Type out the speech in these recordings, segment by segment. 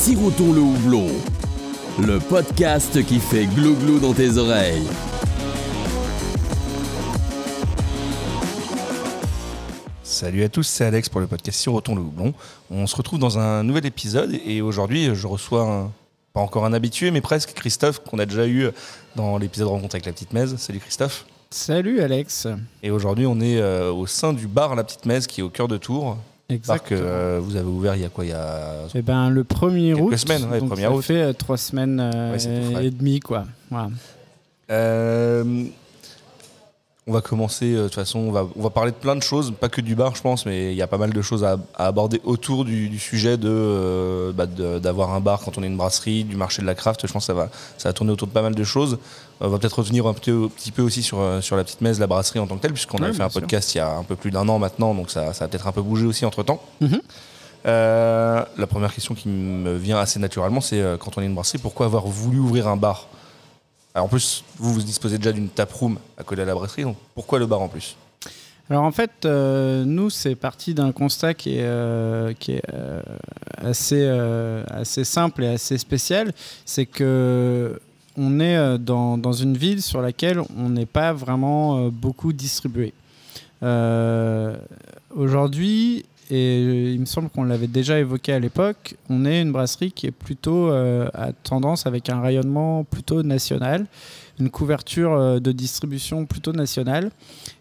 Sirotons le houblon, le podcast qui fait glou-glou dans tes oreilles. Salut à tous, c'est Alex pour le podcast Sirotons le houblon. On se retrouve dans un nouvel épisode et aujourd'hui je reçois pas encore un habitué mais presque Christophe qu'on a déjà eu dans l'épisode Rencontre avec la Petite Mèze. Salut Christophe. Salut Alex. Et aujourd'hui on est au sein du bar La Petite Mèze qui est au cœur de Tours. Exactement. Bar que vous avez ouvert il y a le 1er août. Quelques semaines, ouais, donc 1er ça août. fait 3 semaines et demie quoi. Voilà. On va commencer, de toute façon, on va parler de plein de choses, pas que du bar, je pense, mais il y a pas mal de choses à aborder autour du sujet d'avoir un bar quand on est une brasserie, du marché de la craft. Je pense que ça va tourner autour de pas mal de choses. On va peut-être revenir un petit peu aussi sur la Petite Mèze, la brasserie en tant que telle, puisqu'on avait fait un podcast il y a un peu plus d'1 an maintenant, donc ça a peut-être un peu bougé aussi entre-temps. La première question qui me vient assez naturellement, c'est quand on est une brasserie, pourquoi avoir voulu ouvrir un bar ? Alors en plus, vous disposez déjà d'une taproom accolée à la brasserie, donc pourquoi le bar en plus ? Alors en fait, nous, c'est parti d'un constat qui est assez simple et assez spécial. C'est que on est dans une ville sur laquelle on n'est pas vraiment beaucoup distribué. Aujourd'hui, et il me semble qu'on l'avait déjà évoqué à l'époque, on est une brasserie qui est plutôt à tendance avec un rayonnement plutôt national, une couverture de distribution plutôt nationale.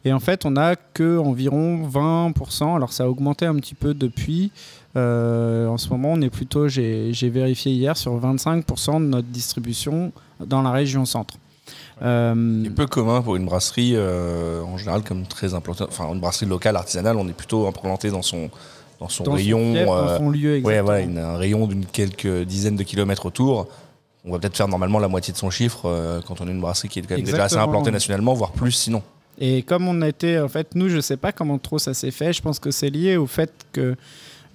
Et en fait, on n'a qu'environ 20%. Alors ça a augmenté un petit peu depuis. En ce moment, on est plutôt, j'ai vérifié hier, sur 25% de notre distribution dans la région centre. C'est peu commun pour une brasserie en général comme très implantée, enfin une brasserie locale artisanale, on est plutôt implanté dans son rayon, dans son lieu exactement. Ouais, voilà, un rayon d'une quelques dizaines de kilomètres autour. On va peut-être faire normalement la moitié de son chiffre quand on est une brasserie qui est quand même déjà assez implantée nationalement, voire plus sinon. Et comme on était, en fait, nous, je sais pas comment trop ça s'est fait. Je pense que c'est lié au fait que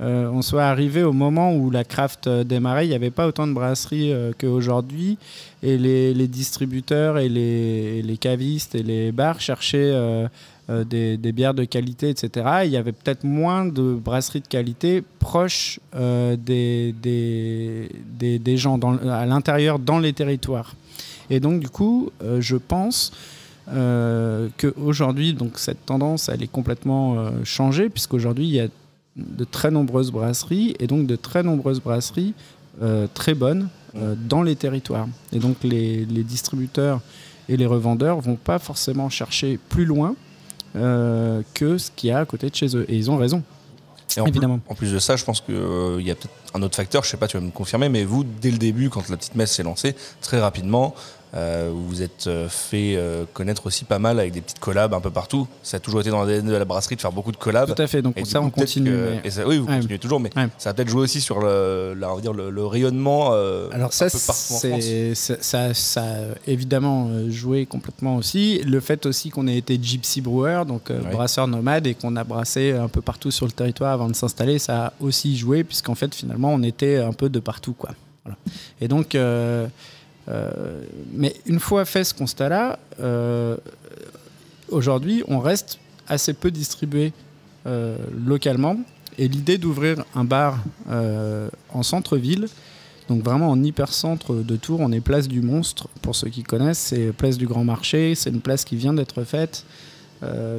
on soit arrivé au moment où la craft démarrait. Il n'y avait pas autant de brasseries qu'aujourd'hui. Et les distributeurs et les cavistes et les bars cherchaient des bières de qualité, etc. Il y avait peut-être moins de brasseries de qualité proches des gens à l'intérieur, dans les territoires. Et donc, du coup, je pense qu'aujourd'hui, donc, cette tendance, elle est complètement changée, puisqu'aujourd'hui, il y a de très nombreuses brasseries et donc de très nombreuses brasseries très bonnes dans les territoires. Et donc les distributeurs et les revendeurs vont pas forcément chercher plus loin que ce qu'il y a à côté de chez eux. Et ils ont raison, évidemment. En plus de ça, je pense qu'il y a peut-être un autre facteur, je sais pas, tu vas me confirmer, mais vous, dès le début, quand la Petite Mèze s'est lancée, très rapidement, vous vous êtes fait connaître aussi pas mal avec des petites collabs un peu partout. Ça a toujours été dans l'ADN de la brasserie de faire beaucoup de collabs. Tout à fait, donc et ça on continue. Oui, vous continuez toujours, mais ça a peut-être joué aussi sur le rayonnement alors ça, un peu partout en France. Ça a évidemment joué complètement aussi. Le fait aussi qu'on ait été Gypsy Brewer, donc brasseur nomade, et qu'on a brassé un peu partout sur le territoire avant de s'installer, ça a aussi joué, puisqu'en fait finalement on était un peu de partout, quoi. Voilà. Et donc mais une fois fait ce constat-là, aujourd'hui, on reste assez peu distribué localement. Et l'idée d'ouvrir un bar en centre-ville, donc vraiment en hyper-centre de Tours, on est place du Monstre, pour ceux qui connaissent, c'est place du Grand Marché, c'est une place qui vient d'être faite,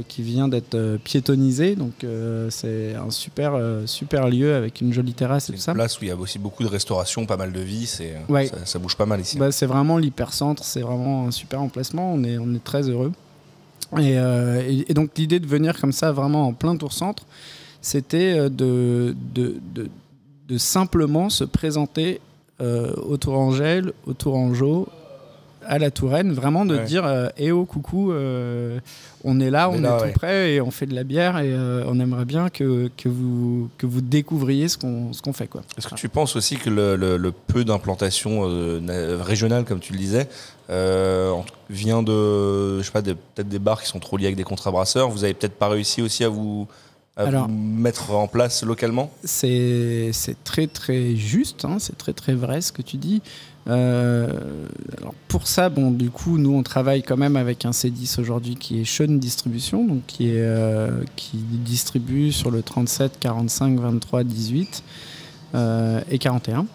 qui vient d'être piétonnisée, donc c'est un super lieu avec une jolie terrasse et tout ça. C'est une place où il y a aussi beaucoup de restauration, pas mal de vie, ça bouge pas mal ici. C'est vraiment l'hypercentre, c'est vraiment un super emplacement, on est très heureux. Et donc l'idée de venir comme ça vraiment en plein Tours-Centre, c'était de simplement se présenter au Tourangelle, au Tourangeau, à la Touraine, vraiment de dire coucou, on est là, on est tout près et on fait de la bière et on aimerait bien que vous découvriez ce qu'on fait, quoi. Est-ce que tu penses aussi que le peu d'implantation régionale, comme tu le disais, vient de, je sais pas, peut-être des bars qui sont trop liés avec des contrats brasseurs? Vous avez peut-être pas réussi aussi à vous mettre en place localement? C'est très très juste, hein, c'est très très vrai ce que tu dis. Alors pour ça, du coup, nous on travaille quand même avec un C10 aujourd'hui qui est Sean Distribution, donc qui distribue sur le 37, 45, 23, 18 et 41.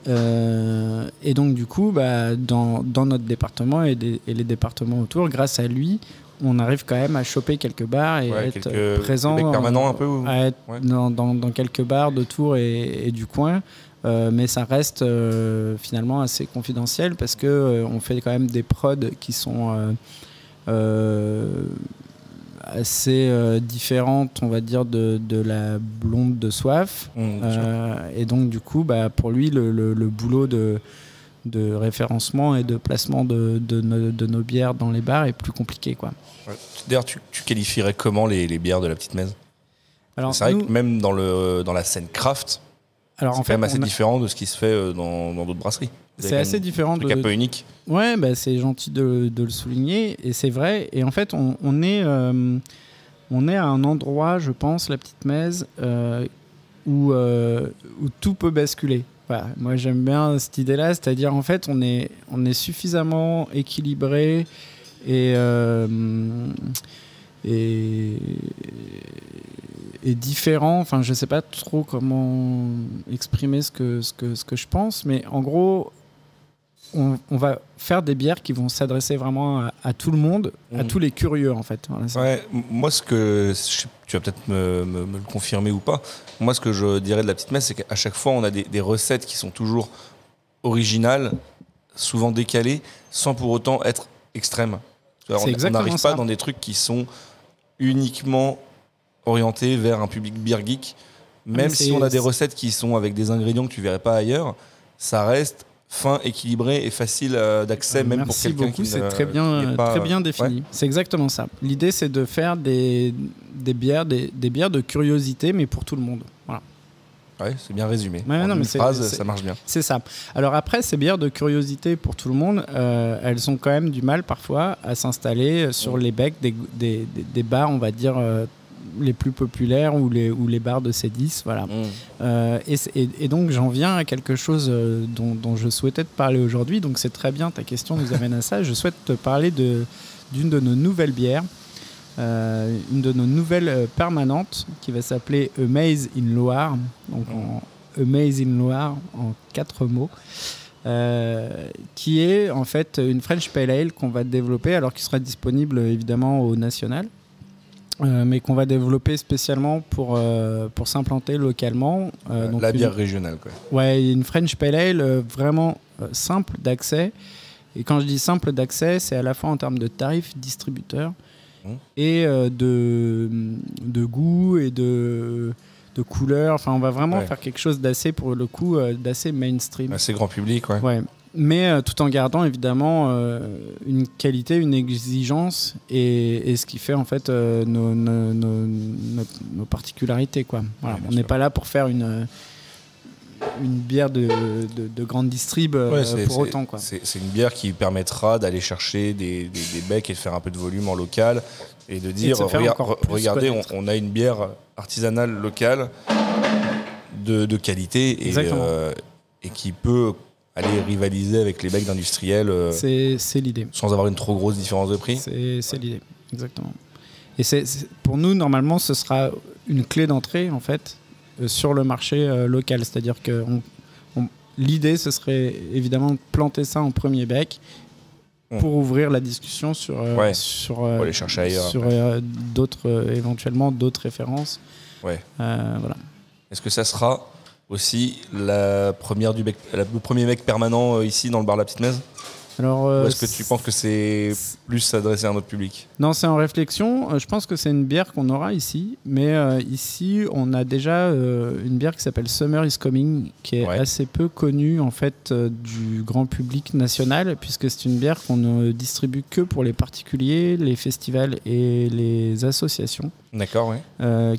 Et donc du coup, dans notre département et les départements autour, grâce à lui, on arrive quand même à choper quelques bars et à être présent, permanent un peu, à être dans quelques bars de Tours et du coin. Mais ça reste finalement assez confidentiel parce que on fait quand même des prods qui sont assez différentes, on va dire, de la blonde de Soif. Et donc du coup, pour lui, le boulot de référencement et de placement de nos bières dans les bars est plus compliqué, quoi. Ouais. D'ailleurs, tu qualifierais comment les bières de la Petite Mèze? C'est vrai que même dans la scène craft, c'est quand même assez différent de ce qui se fait dans d'autres brasseries. C'est assez différent. C'est un peu unique. Ouais, c'est gentil de le souligner, et c'est vrai. Et en fait, on est à un endroit, je pense, la Petite Mèze, où tout peut basculer. Voilà. Moi, j'aime bien cette idée-là, c'est-à-dire en fait, on est suffisamment équilibré et différent. Enfin, je sais pas trop comment exprimer ce que je pense, mais en gros, on va faire des bières qui vont s'adresser vraiment à tout le monde, à tous les curieux, en fait. Voilà, moi, tu vas peut-être me le confirmer ou pas. Moi, ce que je dirais de la Petite Messe, c'est qu'à chaque fois, on a des recettes qui sont toujours originales, souvent décalées, sans pour autant être extrêmes. On n'arrive pas dans des trucs qui sont uniquement orientés vers un public beer geek. Même si on a des recettes qui sont avec des ingrédients que tu verrais pas ailleurs, ça reste fin, équilibré et facile d'accès, même pour quelqu'un qui c'est très bien défini. Ouais. C'est exactement ça. L'idée, c'est de faire des bières de curiosité, mais pour tout le monde. Voilà. Ouais, c'est bien résumé. Une phrase, ça marche bien. C'est ça. Alors après, ces bières de curiosité pour tout le monde, elles ont quand même du mal parfois à s'installer sur les becs des bars, on va dire, les plus populaires ou les bars de C10. Voilà. Et donc, j'en viens à quelque chose dont je souhaitais te parler aujourd'hui. Donc, c'est très bien, ta question nous amène à ça. Je souhaite te parler d'une de nos nouvelles bières. Une de nos nouvelles permanentes qui va s'appeler A Maize in Loire, donc A Maize in Loire en 4 mots, qui est en fait une French Pale Ale qu'on va développer, alors qui sera disponible évidemment au national, mais qu'on va développer spécialement pour s'implanter localement. Donc la bière régionale, quoi. Ouais, une French Pale Ale vraiment simple d'accès. Et quand je dis simple d'accès, c'est à la fois en termes de tarifs distributeurs et de goût et de couleur. Enfin, on va vraiment faire quelque chose d'assez, pour le coup, d'assez mainstream. Assez grand public, ouais. Mais tout en gardant évidemment une qualité, une exigence et ce qui fait en fait nos particularités, quoi. Voilà. On n'est pas là pour faire une bière de grande distrib pour autant, quoi. C'est une bière qui permettra d'aller chercher des becs et de faire un peu de volume en local et de dire regardez, on a une bière artisanale locale de qualité et qui peut aller rivaliser avec les becs d'industriels. C'est l'idée. Sans avoir une trop grosse différence de prix. C'est l'idée, exactement. Et pour nous, normalement, ce sera une clé d'entrée, en fait, sur le marché local. C'est-à-dire que l'idée, ce serait évidemment de planter ça en premier bec pour ouvrir la discussion sur aller chercher ailleurs, sur éventuellement d'autres références. Voilà. Est-ce que ça sera aussi le premier bec permanent ici dans le bar La Petite Mèze? Alors, ou est-ce que tu penses que c'est plus s'adresser à un autre public? Non, c'est en réflexion. Je pense que c'est une bière qu'on aura ici. Mais ici, on a déjà une bière qui s'appelle Summer is Coming, qui est assez peu connue en fait, du grand public national, puisque c'est une bière qu'on ne distribue que pour les particuliers, les festivals et les associations. D'accord, oui.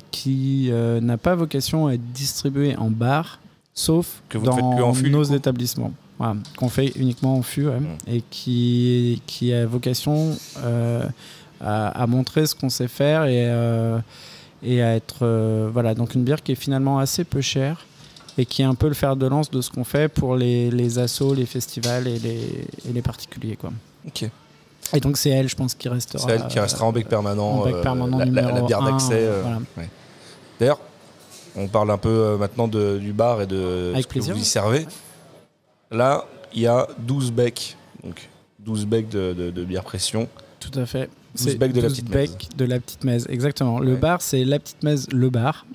Qui n'a pas vocation à être distribuée en bar, sauf que vous dans faites que en fût, nos établissements. Voilà, qu'on fait uniquement en fût, et qui a vocation à montrer ce qu'on sait faire et à être voilà, donc une bière qui est finalement assez peu chère et qui est un peu le fer de lance de ce qu'on fait pour les assos, les festivals et les particuliers, quoi. Ok. Et donc c'est elle, je pense, qui restera. C'est elle qui restera en bec permanent, la bière d'accès. Voilà. D'ailleurs, on parle un peu maintenant du bar et de ce que vous y servez. Là, il y a 12 becs, donc 12 becs de bière pression. Tout à fait. 12 becs de la petite mèze. De la petite mèze, exactement. Le bar, c'est la petite mèze, le bar,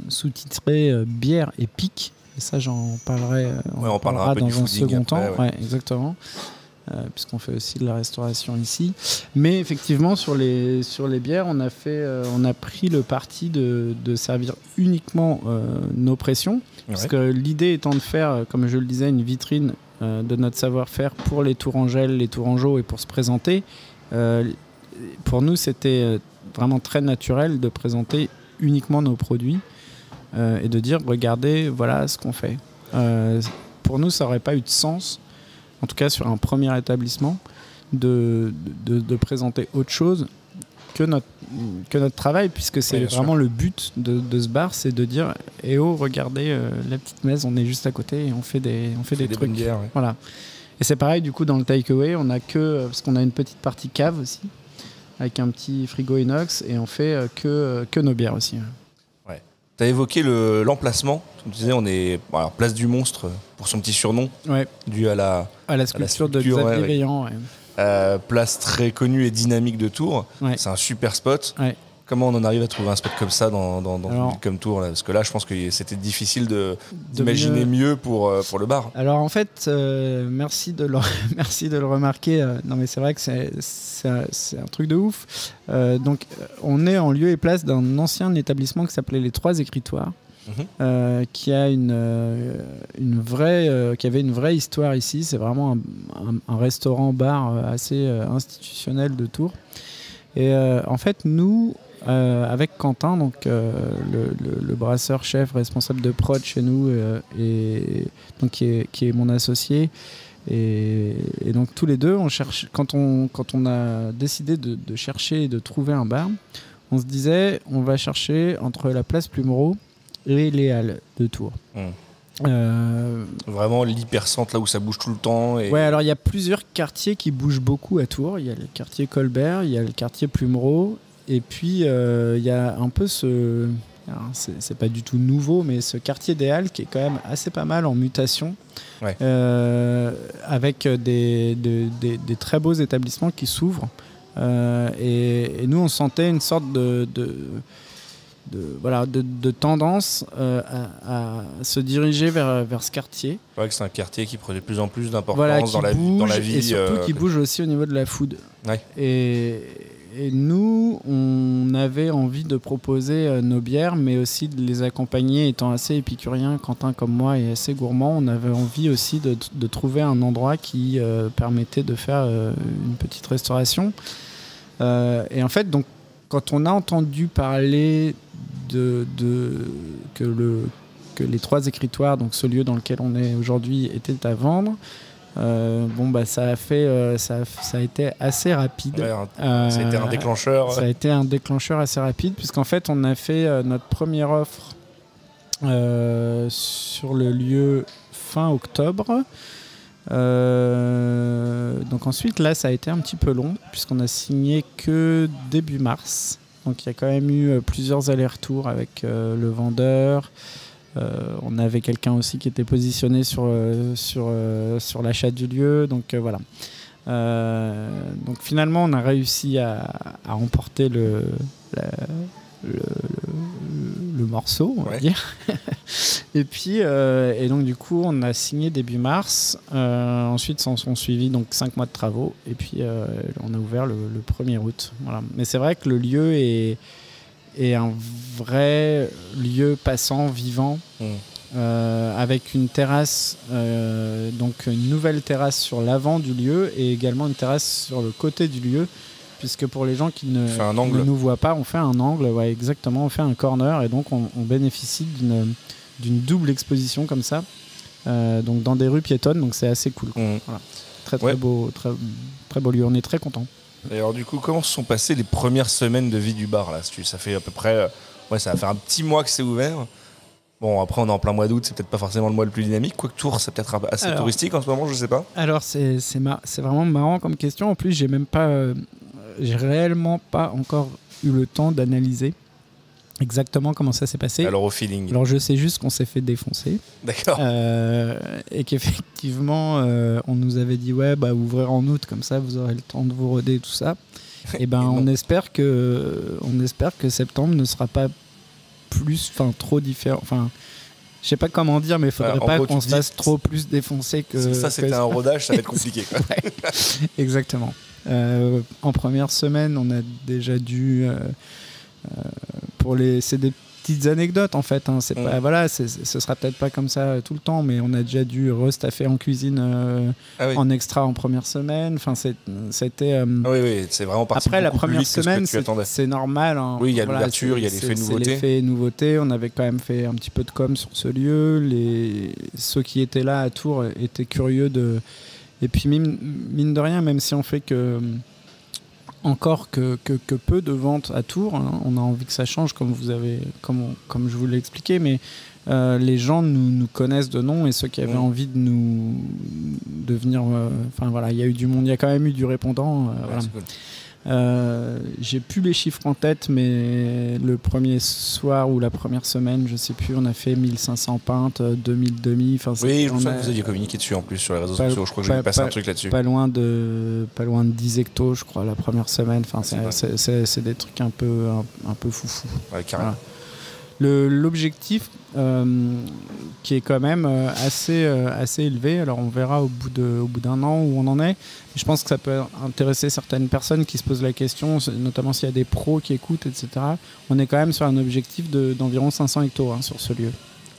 sous-titré bière et pique. Et ça, j'en parlerai. On parlera un peu dans du un fooding second après, temps. Ouais, exactement. Puisqu'on fait aussi de la restauration ici. Mais effectivement, sur les bières, on a pris le parti de servir uniquement nos pressions. Parce que l'idée étant de faire, comme je le disais, une vitrine de notre savoir-faire pour les Tourangelles, les Tourangeaux et pour se présenter. Pour nous, c'était vraiment très naturel de présenter uniquement nos produits et de dire, regardez, voilà ce qu'on fait. Pour nous, ça n'aurait pas eu de sens, en tout cas sur un premier établissement, de présenter autre chose que notre travail, puisque c'est vraiment le but de ce bar, c'est de dire eh oh, regardez la petite mèze, on est juste à côté et on fait des trucs. Bières, Voilà. Et c'est pareil du coup dans le takeaway, on a parce qu'on a une petite partie cave aussi, avec un petit frigo inox, et on fait que nos bières aussi. Ouais. Tu as évoqué l'emplacement. Tu disais, on est place du Monstre pour son petit surnom, dû à la sculpture de Xavier Veillant. Place très connue et dynamique de Tours. Ouais. C'est un super spot. Ouais. Comment on en arrive à trouver un spot comme ça dans une ville comme Tours là ? Parce que là, je pense que c'était difficile d'imaginer mieux pour le bar. Alors en fait, merci de le remarquer. Non mais c'est vrai que c'est un truc de ouf. Donc on est en lieu et place d'un ancien établissement qui s'appelait les Trois Écritoires. Qui avait une vraie histoire ici. C'est vraiment un restaurant-bar assez institutionnel de Tours. Et en fait, nous, avec Quentin, donc, le brasseur-chef responsable de prod chez nous, et donc, qui est mon associé, et donc tous les deux, quand on a décidé de chercher et de trouver un bar, on se disait, on va chercher entre la place Plumereau et les Halles de Tours. Vraiment l'hypercentre là où ça bouge tout le temps. Ouais, alors il y a plusieurs quartiers qui bougent beaucoup à Tours. Il y a le quartier Colbert, il y a le quartier Plumereau, et puis il y a un peu alors, c'est pas du tout nouveau, mais ce quartier des Halles qui est quand même assez pas mal en mutation, avec des très beaux établissements qui s'ouvrent. Et nous, on sentait une sorte de tendance à se diriger vers ce quartier. C'est vrai que c'est un quartier qui prend de plus en plus d'importance dans la vie. Et surtout qui bouge aussi au niveau de la food. Ouais. Et nous, on avait envie de proposer nos bières, mais aussi de les accompagner. Étant assez épicurien, Quentin comme moi, et assez gourmand, on avait envie aussi de trouver un endroit qui permettait de faire une petite restauration. Et en fait, donc, quand on a entendu parler que les Trois Écritoires, donc ce lieu dans lequel on est aujourd'hui, était à vendre, ça a été assez rapide. Ça a été un déclencheur. Ça a été un déclencheur assez rapide, puisqu'en fait on a fait notre première offre sur le lieu fin octobre. Donc ensuite là ça a été un petit peu long, puisqu'on a signé que début mars. Donc il y a quand même eu plusieurs allers-retours avec le vendeur. On avait quelqu'un aussi qui était positionné sur l'achat du lieu. Donc voilà. Donc finalement, on a réussi à emporter le morceau, on va dire. Et puis, et donc du coup, on a signé début mars. Ensuite, s'en sont suivis donc 5 mois de travaux. Et puis, on a ouvert le 1er août. Voilà. Mais c'est vrai que le lieu est un vrai lieu passant, vivant, avec une terrasse, donc une nouvelle terrasse sur l'avant du lieu et également une terrasse sur le côté du lieu, puisque pour les gens qui ne nous voient pas, on fait un angle, exactement, on fait un corner, et donc on bénéficie d'une double exposition comme ça, donc dans des rues piétonnes, donc c'est assez cool. Voilà. Très beau, très beau lieu, on est très contents. Et alors du coup, comment se sont passées les premières semaines de vie du bar là ? Ça fait à peu près, ça va faire un petit mois que c'est ouvert. Bon, après on est en plein mois d'août, c'est peut-être pas forcément le mois le plus dynamique. Quoique Tours, c'est peut-être assez touristique en ce moment, je sais pas. Alors c'est vraiment marrant comme question. En plus, j'ai réellement pas encore eu le temps d'analyser. exactement comment ça s'est passé. Alors au feeling. Alors je sais juste qu'on s'est fait défoncer. D'accord. Et qu'effectivement, on nous avait dit ouvrir en août, comme ça vous aurez le temps de vous roder, tout ça. Et on espère que septembre ne sera pas trop différent. Enfin, je sais pas comment dire, mais il faudrait pas qu'on se fasse trop plus défoncer que. Ça, c'était un rodage, ça va être compliqué. Quoi. Ouais, exactement. En première semaine, on a déjà dû c'est des petites anecdotes en fait. Hein. C'est pas, ce sera peut-être pas comme ça tout le temps, mais on a déjà dû restaffer en cuisine en extra en première semaine. Enfin, c'était. Oui, c'est vraiment parti. Après la première plus vite semaine, que c'est normal. Hein. Oui, il y a l'ouverture, il y a l'effet nouveauté. C'est l'effet nouveauté. On avait quand même fait un petit peu de com sur ce lieu. Ceux qui étaient là à Tours étaient curieux de. Et puis mine de rien, même si on fait encore que peu de ventes à Tours, hein, on a envie que ça change comme je vous l'ai expliqué, mais les gens nous connaissent de nom, et ceux qui avaient envie de venir, il y a eu du monde, il y a quand même eu du répondant. Voilà. C'est cool. J'ai plus les chiffres en tête, mais le premier soir ou la première semaine, je sais plus, on a fait 1500 pintes, 2000 demi. Oui, je me souviens que vous aviez communiqué dessus en plus sur les réseaux sociaux. Je crois que j'ai passé un truc là-dessus. Pas loin de 10 hectos, je crois, la première semaine. Enfin, c'est des trucs un peu foufou. Ouais, carrément. Voilà. L'objectif, qui est quand même assez élevé. Alors on verra au bout d'un an où on en est. Je pense que ça peut intéresser certaines personnes qui se posent la question, notamment s'il y a des pros qui écoutent, etc. On est quand même sur un objectif d'environ 500 hectos sur ce lieu.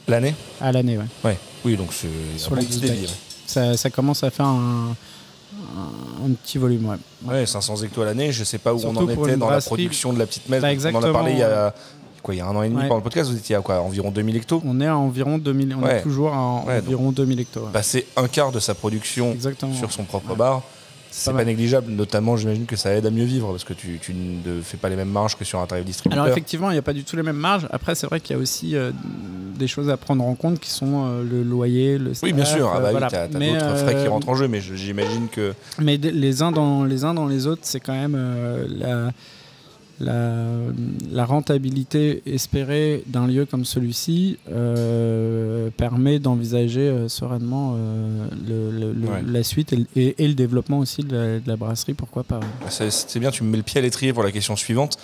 L'année ? À l'année, ouais. Ouais. Oui, donc c'est sur un petit délire. Ça commence à faire un petit volume, ouais. Ouais, 500 hectos à l'année. Je sais pas où Surtout on en était dans la brasserie, production de la petite messe. Exactement. On en a parlé il y a un an et demi pendant le podcast. Vous étiez à environ 2000 hectos. On est à environ 2000. On est toujours à environ 2000 hectos. Ouais. Passer un quart de sa production sur son propre bar. C'est pas négligeable, notamment j'imagine que ça aide à mieux vivre parce que tu ne fais pas les mêmes marges que sur un tarif distributeur. Alors effectivement, il n'y a pas du tout les mêmes marges. Après, c'est vrai qu'il y a aussi des choses à prendre en compte qui sont le loyer, le staff. Oui, bien sûr, voilà. T'as d'autres frais qui rentrent en jeu, mais j'imagine que... Mais les uns dans les autres, c'est quand même la rentabilité espérée d'un lieu comme celui-ci permet d'envisager sereinement la suite et le développement aussi de la brasserie, pourquoi pas. C'est bien, tu me mets le pied à l'étrier pour la question suivante.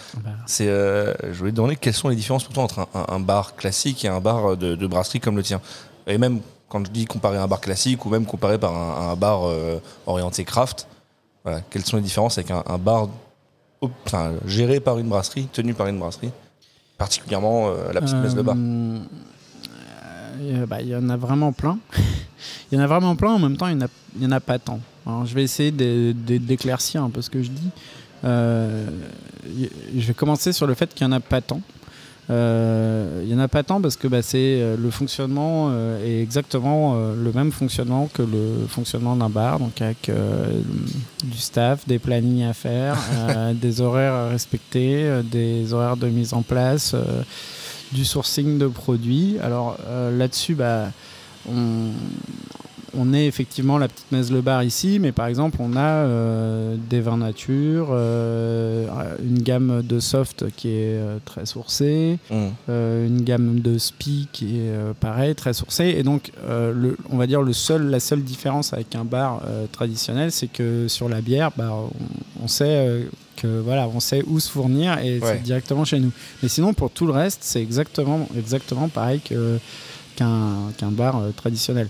Je voulais te demander quelles sont les différences pour toi entre un bar classique et un bar de brasserie comme le tien. Et même quand je dis comparer un bar classique ou même comparé par un bar orienté craft, voilà, quelles sont les différences avec un bar géré par une brasserie, tenu par une brasserie, particulièrement la petite messe de bar. Il y en a vraiment plein. Il y en a vraiment plein, en même temps, il n'y en a pas tant. Alors, je vais essayer d'éclaircir un peu ce que je dis. Je vais commencer sur le fait qu'il n'y en a pas tant. Il n'y en a pas tant parce que le fonctionnement est exactement le même fonctionnement que le fonctionnement d'un bar, donc avec du staff, des plannings à faire, des horaires à respecter, des horaires de mise en place, du sourcing de produits. Alors là-dessus, on est effectivement la petite messe Le Bar ici, mais par exemple on a des vins nature, une gamme de soft qui est très sourcée, une gamme de spi qui est pareil, très sourcée, et donc on va dire la seule différence avec un bar traditionnel, c'est que sur la bière, on sait on sait où se fournir et c'est directement chez nous. Mais sinon pour tout le reste, c'est exactement pareil qu'un bar traditionnel.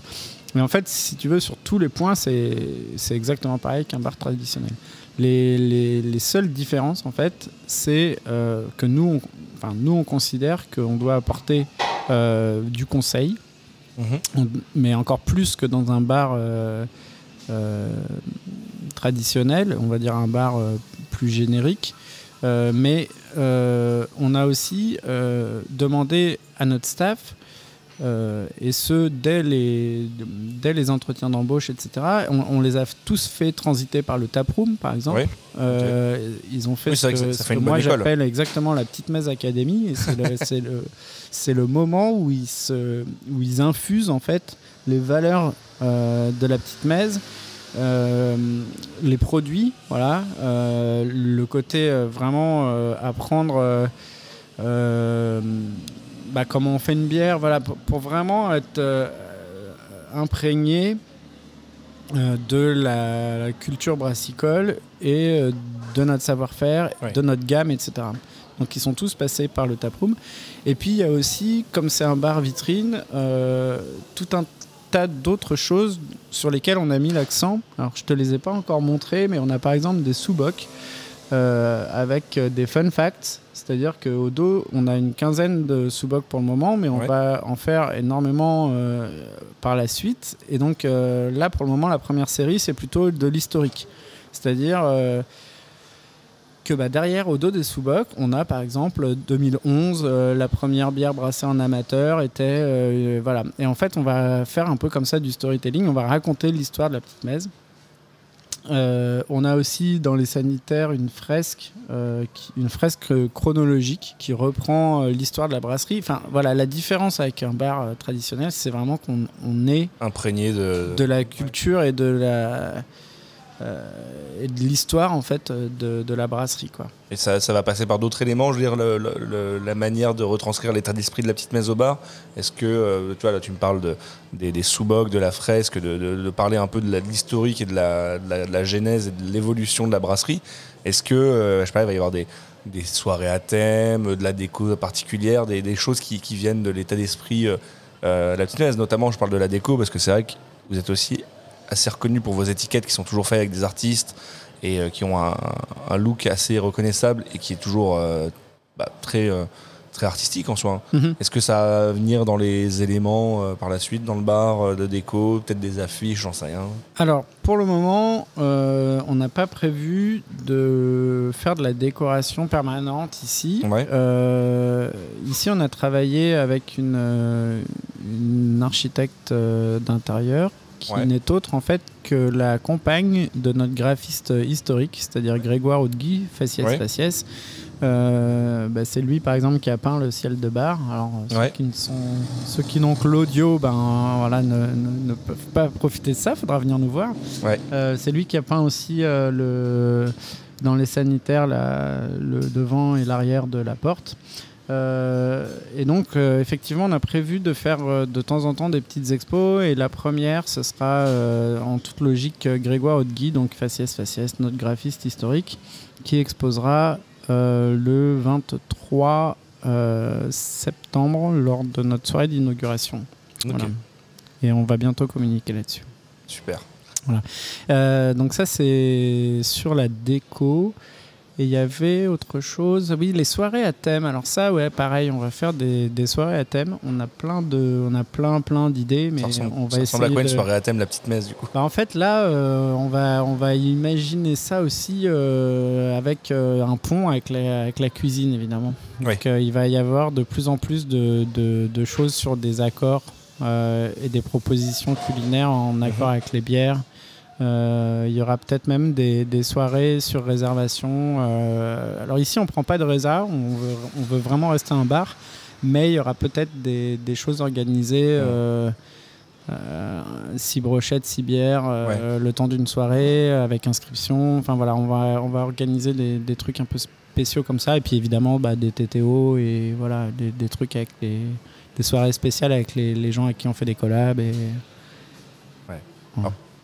Mais en fait, si tu veux, sur tous les points, c'est exactement pareil qu'un bar traditionnel. Les seules différences, en fait, c'est que nous, on considère qu'on doit apporter du conseil, mais encore plus que dans un bar traditionnel, on va dire un bar plus générique. Mais on a aussi demandé à notre staff, et ce dès les entretiens d'embauche, etc. On les a tous fait transiter par le taproom, par exemple. Oui. Ils ont fait ce que moi j'appelle exactement la petite messe académie, et c'est le moment où ils infusent en fait les valeurs de la petite messe, les produits, voilà, le côté vraiment apprendre comment on fait une bière, voilà, pour vraiment être imprégné de la culture brassicole et de notre savoir-faire, de notre gamme, etc. Donc ils sont tous passés par le taproom. Et puis il y a aussi, comme c'est un bar vitrine, tout un tas d'autres choses sur lesquelles on a mis l'accent. Alors je te les ai pas encore montrés, mais on a par exemple des sous-bocs avec des fun facts. C'est-à-dire qu'au dos, on a une quinzaine de sous-bocs pour le moment, mais on va en faire énormément par la suite. Et donc là, pour le moment, la première série, c'est plutôt de l'historique. C'est-à-dire que derrière, au dos des sous-bocs, on a par exemple 2011, la première bière brassée en amateur était... voilà. Et en fait, on va faire un peu comme ça du storytelling. On va raconter l'histoire de la petite mèze. On a aussi dans les sanitaires une fresque chronologique qui reprend l'histoire de la brasserie. Enfin, voilà, la différence avec un bar traditionnel, c'est vraiment qu'on est imprégné de la culture et de l'histoire en fait de la brasserie, quoi. Et ça va passer par d'autres éléments, je veux dire la manière de retranscrire l'état d'esprit de la petite mèze au bar. Est-ce que tu vois, là tu me parles des sous-bocs, de la fresque, de parler un peu de l'historique et de la genèse et de l'évolution de la brasserie. Est-ce que je sais pas, il va y avoir des soirées à thème, de la déco particulière, des choses qui viennent de l'état d'esprit de la petite mèze. Notamment, je parle de la déco parce que c'est vrai que vous êtes aussi assez reconnu pour vos étiquettes qui sont toujours faites avec des artistes et qui ont un look assez reconnaissable et qui est toujours très artistique en soi. Mm-hmm. Est-ce que ça va venir dans les éléments par la suite, dans le bar de déco, peut-être des affiches, j'en sais rien? Alors, pour le moment, on n'a pas prévu de faire de la décoration permanente ici. Ouais. Ici, on a travaillé avec une architecte d'intérieur qui n'est autre en fait que la compagne de notre graphiste historique, c'est-à-dire Grégoire Haudegui, Faciès. C'est lui par exemple qui a peint le ciel de bar. Alors ceux qui n'ont que l'audio, ne peuvent pas profiter de ça, faudra venir nous voir. C'est lui qui a peint aussi dans les sanitaires le devant et l'arrière de la porte. Et donc effectivement on a prévu de faire de temps en temps des petites expos, et la première ce sera en toute logique Grégoire Haudegui, donc Faciès, notre graphiste historique, qui exposera le 23 septembre lors de notre soirée d'inauguration. Okay. Voilà. Et on va bientôt communiquer là-dessus. Super. Voilà. Donc ça c'est sur la déco. Et il y avait autre chose, oui, les soirées à thème. Alors ça, pareil, on va faire des soirées à thème. On a plein d'idées, mais on va essayer. Ça ressemble à quoi une soirée à thème, la petite mèze, du coup? En fait, là, on va imaginer ça aussi avec un pont avec la cuisine, évidemment. Donc il va y avoir de plus en plus de choses sur des accords et des propositions culinaires en accord avec les bières. Il y aura peut-être même des soirées sur réservation. Alors ici, on ne prend pas de résa, on veut vraiment rester un bar, mais il y aura peut-être des choses organisées, 6 brochettes, 6 bières, le temps d'une soirée, avec inscription. Enfin voilà, on va organiser des trucs un peu spéciaux comme ça, et puis évidemment des TTO et voilà, des trucs avec des soirées spéciales avec les gens avec qui on fait des collabs.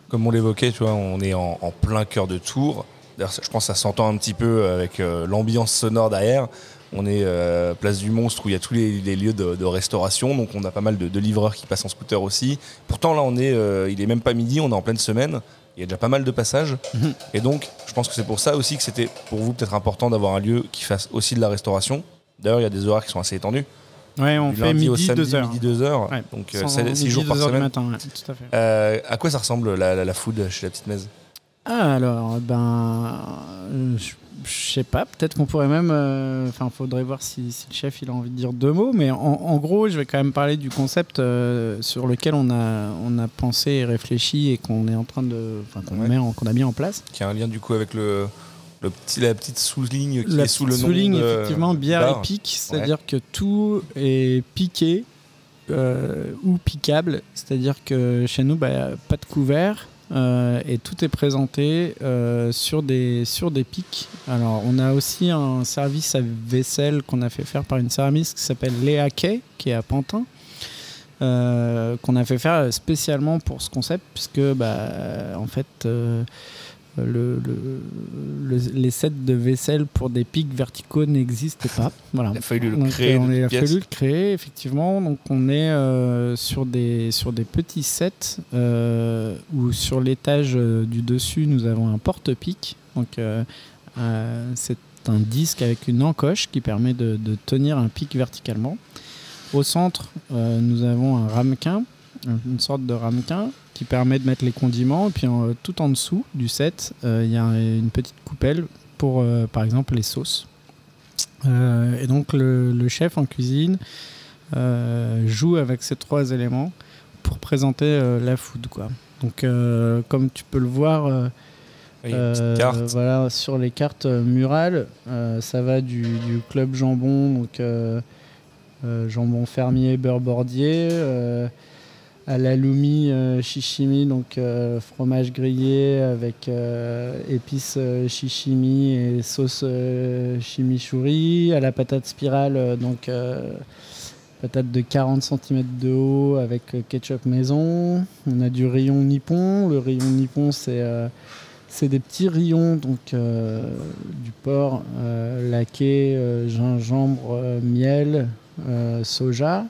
Comme on l'évoquait, tu vois, on est en plein cœur de Tours. D'ailleurs, je pense que ça s'entend un petit peu avec l'ambiance sonore derrière. On est place du Monstre où il y a tous les lieux de restauration. Donc on a pas mal de livreurs qui passent en scooter aussi. Pourtant là, il est même pas midi, on est en pleine semaine. Il y a déjà pas mal de passages. Mmh. Et donc, je pense que c'est pour ça aussi que c'était pour vous peut-être important d'avoir un lieu qui fasse aussi de la restauration. D'ailleurs, il y a des horaires qui sont assez étendus. Ouais, on fait midi, 2 heures. Midi, 2 heures. Ouais. Donc, 6 jours par semaine. Matin, tout à fait. À quoi ça ressemble la food chez la petite mèze? Alors, je sais pas. Peut-être qu'on pourrait même... faudrait voir si le chef il a envie de dire 2 mots. Mais en gros, je vais quand même parler du concept sur lequel on a pensé et réfléchi et qu'on est en train de... qu'on a mis en place. Qui a un lien du coup avec la petite sous-ligne qui est sous le nom. La sous-ligne, effectivement, bière épique, c'est-à-dire que tout est piqué ou piquable, c'est-à-dire que chez nous, pas de couvert, et tout est présenté sur des pics. Alors, on a aussi un service à vaisselle qu'on a fait faire par une céramiste qui s'appelle Léa Kay, qui est à Pantin, qu'on a fait faire spécialement pour ce concept, puisque en fait les sets de vaisselle pour des pics verticaux n'existent pas. Voilà. Il a fallu le Donc, créer. il a fallu le créer, effectivement. Donc on est sur des petits sets où sur l'étage du dessus nous avons un porte-pic. Donc c'est un disque avec une encoche qui permet de tenir un pic verticalement. Au centre, nous avons un ramequin, une sorte de ramequin qui permet de mettre les condiments. Et puis tout en dessous du set, il y a une petite coupelle pour, par exemple, les sauces. Et donc le chef en cuisine joue avec ces 3 éléments pour présenter la food, quoi. Donc comme tu peux le voir voilà, sur les cartes murales, ça va du club jambon, donc jambon fermier, beurre bordier, à l'aloumi chichimi, donc fromage grillé avec épices chichimi et sauce chimichurri, à la patate spirale, donc patate de 40 cm de haut avec ketchup maison. On a du rayon nippon. Le rayon nippon, c'est des petits rayons, donc du porc laqué, gingembre, miel, soja.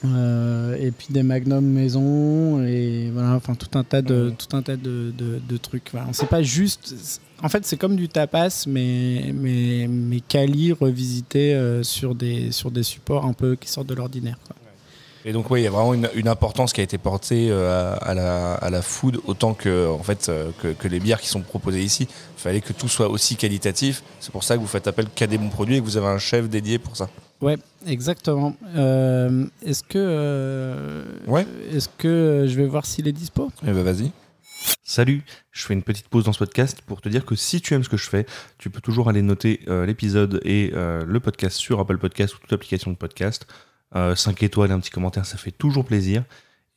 Et puis des magnums maison, et voilà, enfin tout un tas de trucs. Voilà. C'est pas juste, en fait c'est comme du tapas mais quali revisité sur des supports un peu qui sortent de l'ordinaire, quoi. Et donc il y a vraiment une importance qui a été portée à la food, autant que les bières qui sont proposées ici. Il fallait que tout soit aussi qualitatif. C'est pour ça que vous faites appel qu'à des bons produits et que vous avez un chef dédié pour ça. Ouais, exactement. Est-ce que je vais voir s'il est dispo ? Eh ben vas-y. Salut, je fais une petite pause dans ce podcast pour te dire que si tu aimes ce que je fais, tu peux toujours aller noter l'épisode et le podcast sur Apple Podcast ou toute application de podcast. 5 étoiles et un petit commentaire, ça fait toujours plaisir.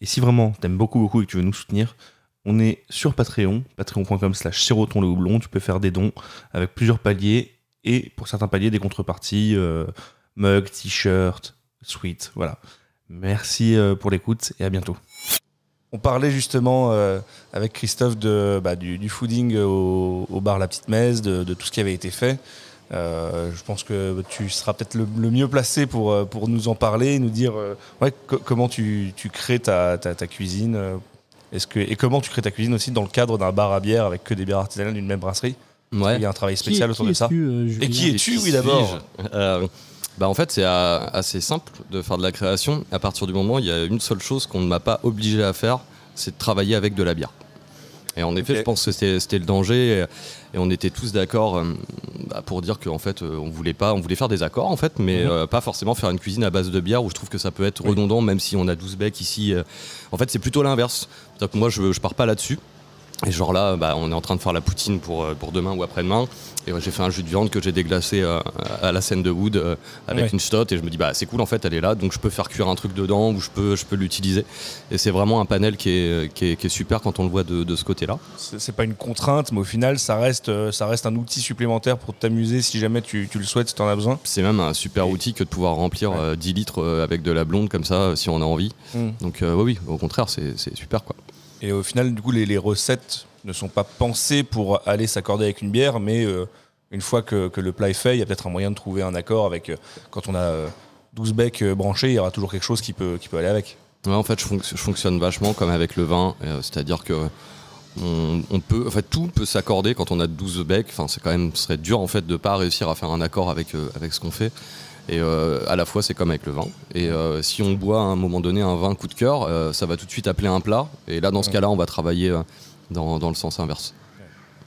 Et si vraiment t'aimes beaucoup et que tu veux nous soutenir, on est sur Patreon, patreon.com/siroton le houblon. Tu peux faire des dons avec plusieurs paliers et pour certains paliers des contreparties, mug, t-shirt, sweat, voilà. Merci pour l'écoute et à bientôt. On parlait justement avec Christophe du fooding au bar La Petite Messe, de tout ce qui avait été fait. Je pense que tu seras peut-être le mieux placé pour nous en parler, nous dire comment tu crées ta cuisine. Et comment tu crées ta cuisine aussi dans le cadre d'un bar à bière avec que des bières artisanales d'une même brasserie. Ouais. Il y a un travail spécial autour de ça. Et qui es-tu, oui, d'abord En fait, c'est assez simple de faire de la création. À partir du moment où il y a une seule chose qu'on ne m'a pas obligé à faire, c'est de travailler avec de la bière. Et en effet, je pense que c'était le danger. Et on était tous d'accord pour dire qu'en fait, on voulait faire des accords, en fait, mais pas forcément faire une cuisine à base de bière où je trouve que ça peut être redondant, même si on a 12 becs ici. En fait, c'est plutôt l'inverse. C'est-à-dire que moi, je pars pas là-dessus. Et genre là, on est en train de faire la poutine pour demain ou après-demain. Et j'ai fait un jus de viande que j'ai déglacé à la scène de wood avec une stotte. Et je me dis, c'est cool, en fait, elle est là. Donc je peux faire cuire un truc dedans ou je peux l'utiliser. Et c'est vraiment un panel qui est super quand on le voit de ce côté-là. C'est pas une contrainte, mais au final, ça reste un outil supplémentaire pour t'amuser si jamais tu le souhaites, si tu en as besoin. C'est même un super outil que de pouvoir remplir 10 litres avec de la blonde comme ça, si on a envie. Donc oui, au contraire, c'est super, quoi. Et au final, du coup, les recettes ne sont pas pensées pour aller s'accorder avec une bière, mais une fois que le plat est fait, il y a peut-être un moyen de trouver un accord avec... quand on a 12 becs branchés, il y aura toujours quelque chose qui peut aller avec. Ouais, en fait, je fonctionne vachement comme avec le vin, c'est-à-dire que on peut, en fait, tout peut s'accorder quand on a 12 becs. Enfin, ce serait dur en fait de pas réussir à faire un accord avec ce qu'on fait. Et à la fois, c'est comme avec le vin. Et si on boit à un moment donné un vin coup de cœur, ça va tout de suite appeler un plat. Et là, dans ce cas-là, on va travailler dans le sens inverse.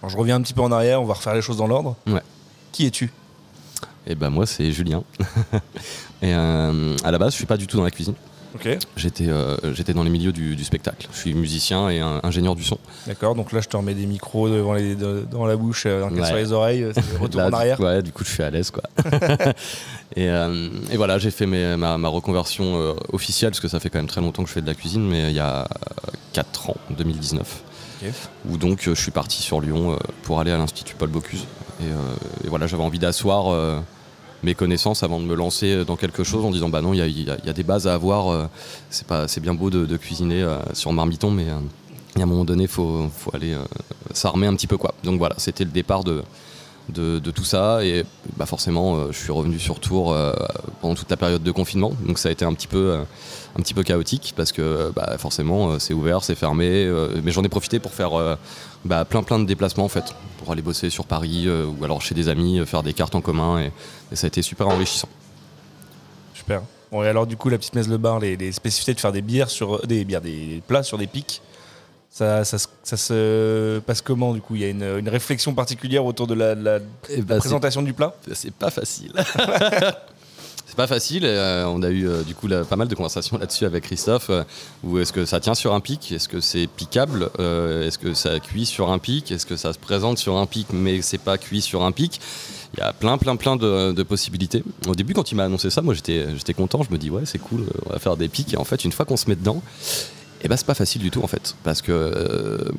Alors, je reviens un petit peu en arrière, on va refaire les choses dans l'ordre. Ouais. Qui es-tu ? Moi, c'est Julien. Et à la base, je suis pas du tout dans la cuisine. Okay. J'étais dans les milieux du spectacle. Je suis musicien et ingénieur du son. D'accord, donc là je te remets des micros dans la bouche, sur les oreilles, retour en arrière. Ouais, du coup je suis à l'aise, quoi. et voilà, j'ai fait ma reconversion officielle, parce que ça fait quand même très longtemps que je fais de la cuisine, mais il y a 4 ans, 2019. où donc je suis parti sur Lyon pour aller à l'Institut Paul Bocuse. Et voilà, j'avais envie d'asseoir mes connaissances avant de me lancer dans quelque chose en disant bah non, il y a des bases à avoir, c'est bien beau de cuisiner sur marmiton, mais à un moment donné, faut aller s'armer un petit peu, quoi. Donc voilà, c'était le départ de tout ça, et bah forcément je suis revenu sur Tours pendant toute la période de confinement, donc ça a été un petit peu chaotique parce que bah, forcément c'est ouvert, c'est fermé, mais j'en ai profité pour faire plein de déplacements en fait, pour aller bosser sur Paris ou alors chez des amis, faire des cartes en commun, et ça a été super enrichissant. Super. Bon, et alors du coup la petite messe Le Bar, les spécificités de faire des plats sur des pics, ça se passe comment du coup? Il y a une réflexion particulière autour de la présentation du plat? C'est pas facile. C'est pas facile. On a eu du coup pas mal de conversations là-dessus avec Christophe. Où est-ce que ça tient sur un pic? Est-ce que c'est piquable? Est-ce que ça cuit sur un pic? Est-ce que ça se présente sur un pic mais c'est pas cuit sur un pic? Il y a plein de possibilités. Au début, quand il m'a annoncé ça, moi j'étais content. Je me dis ouais, c'est cool, on va faire des pics. Et en fait, une fois qu'on se met dedans, et bah c'est pas facile du tout en fait, parce que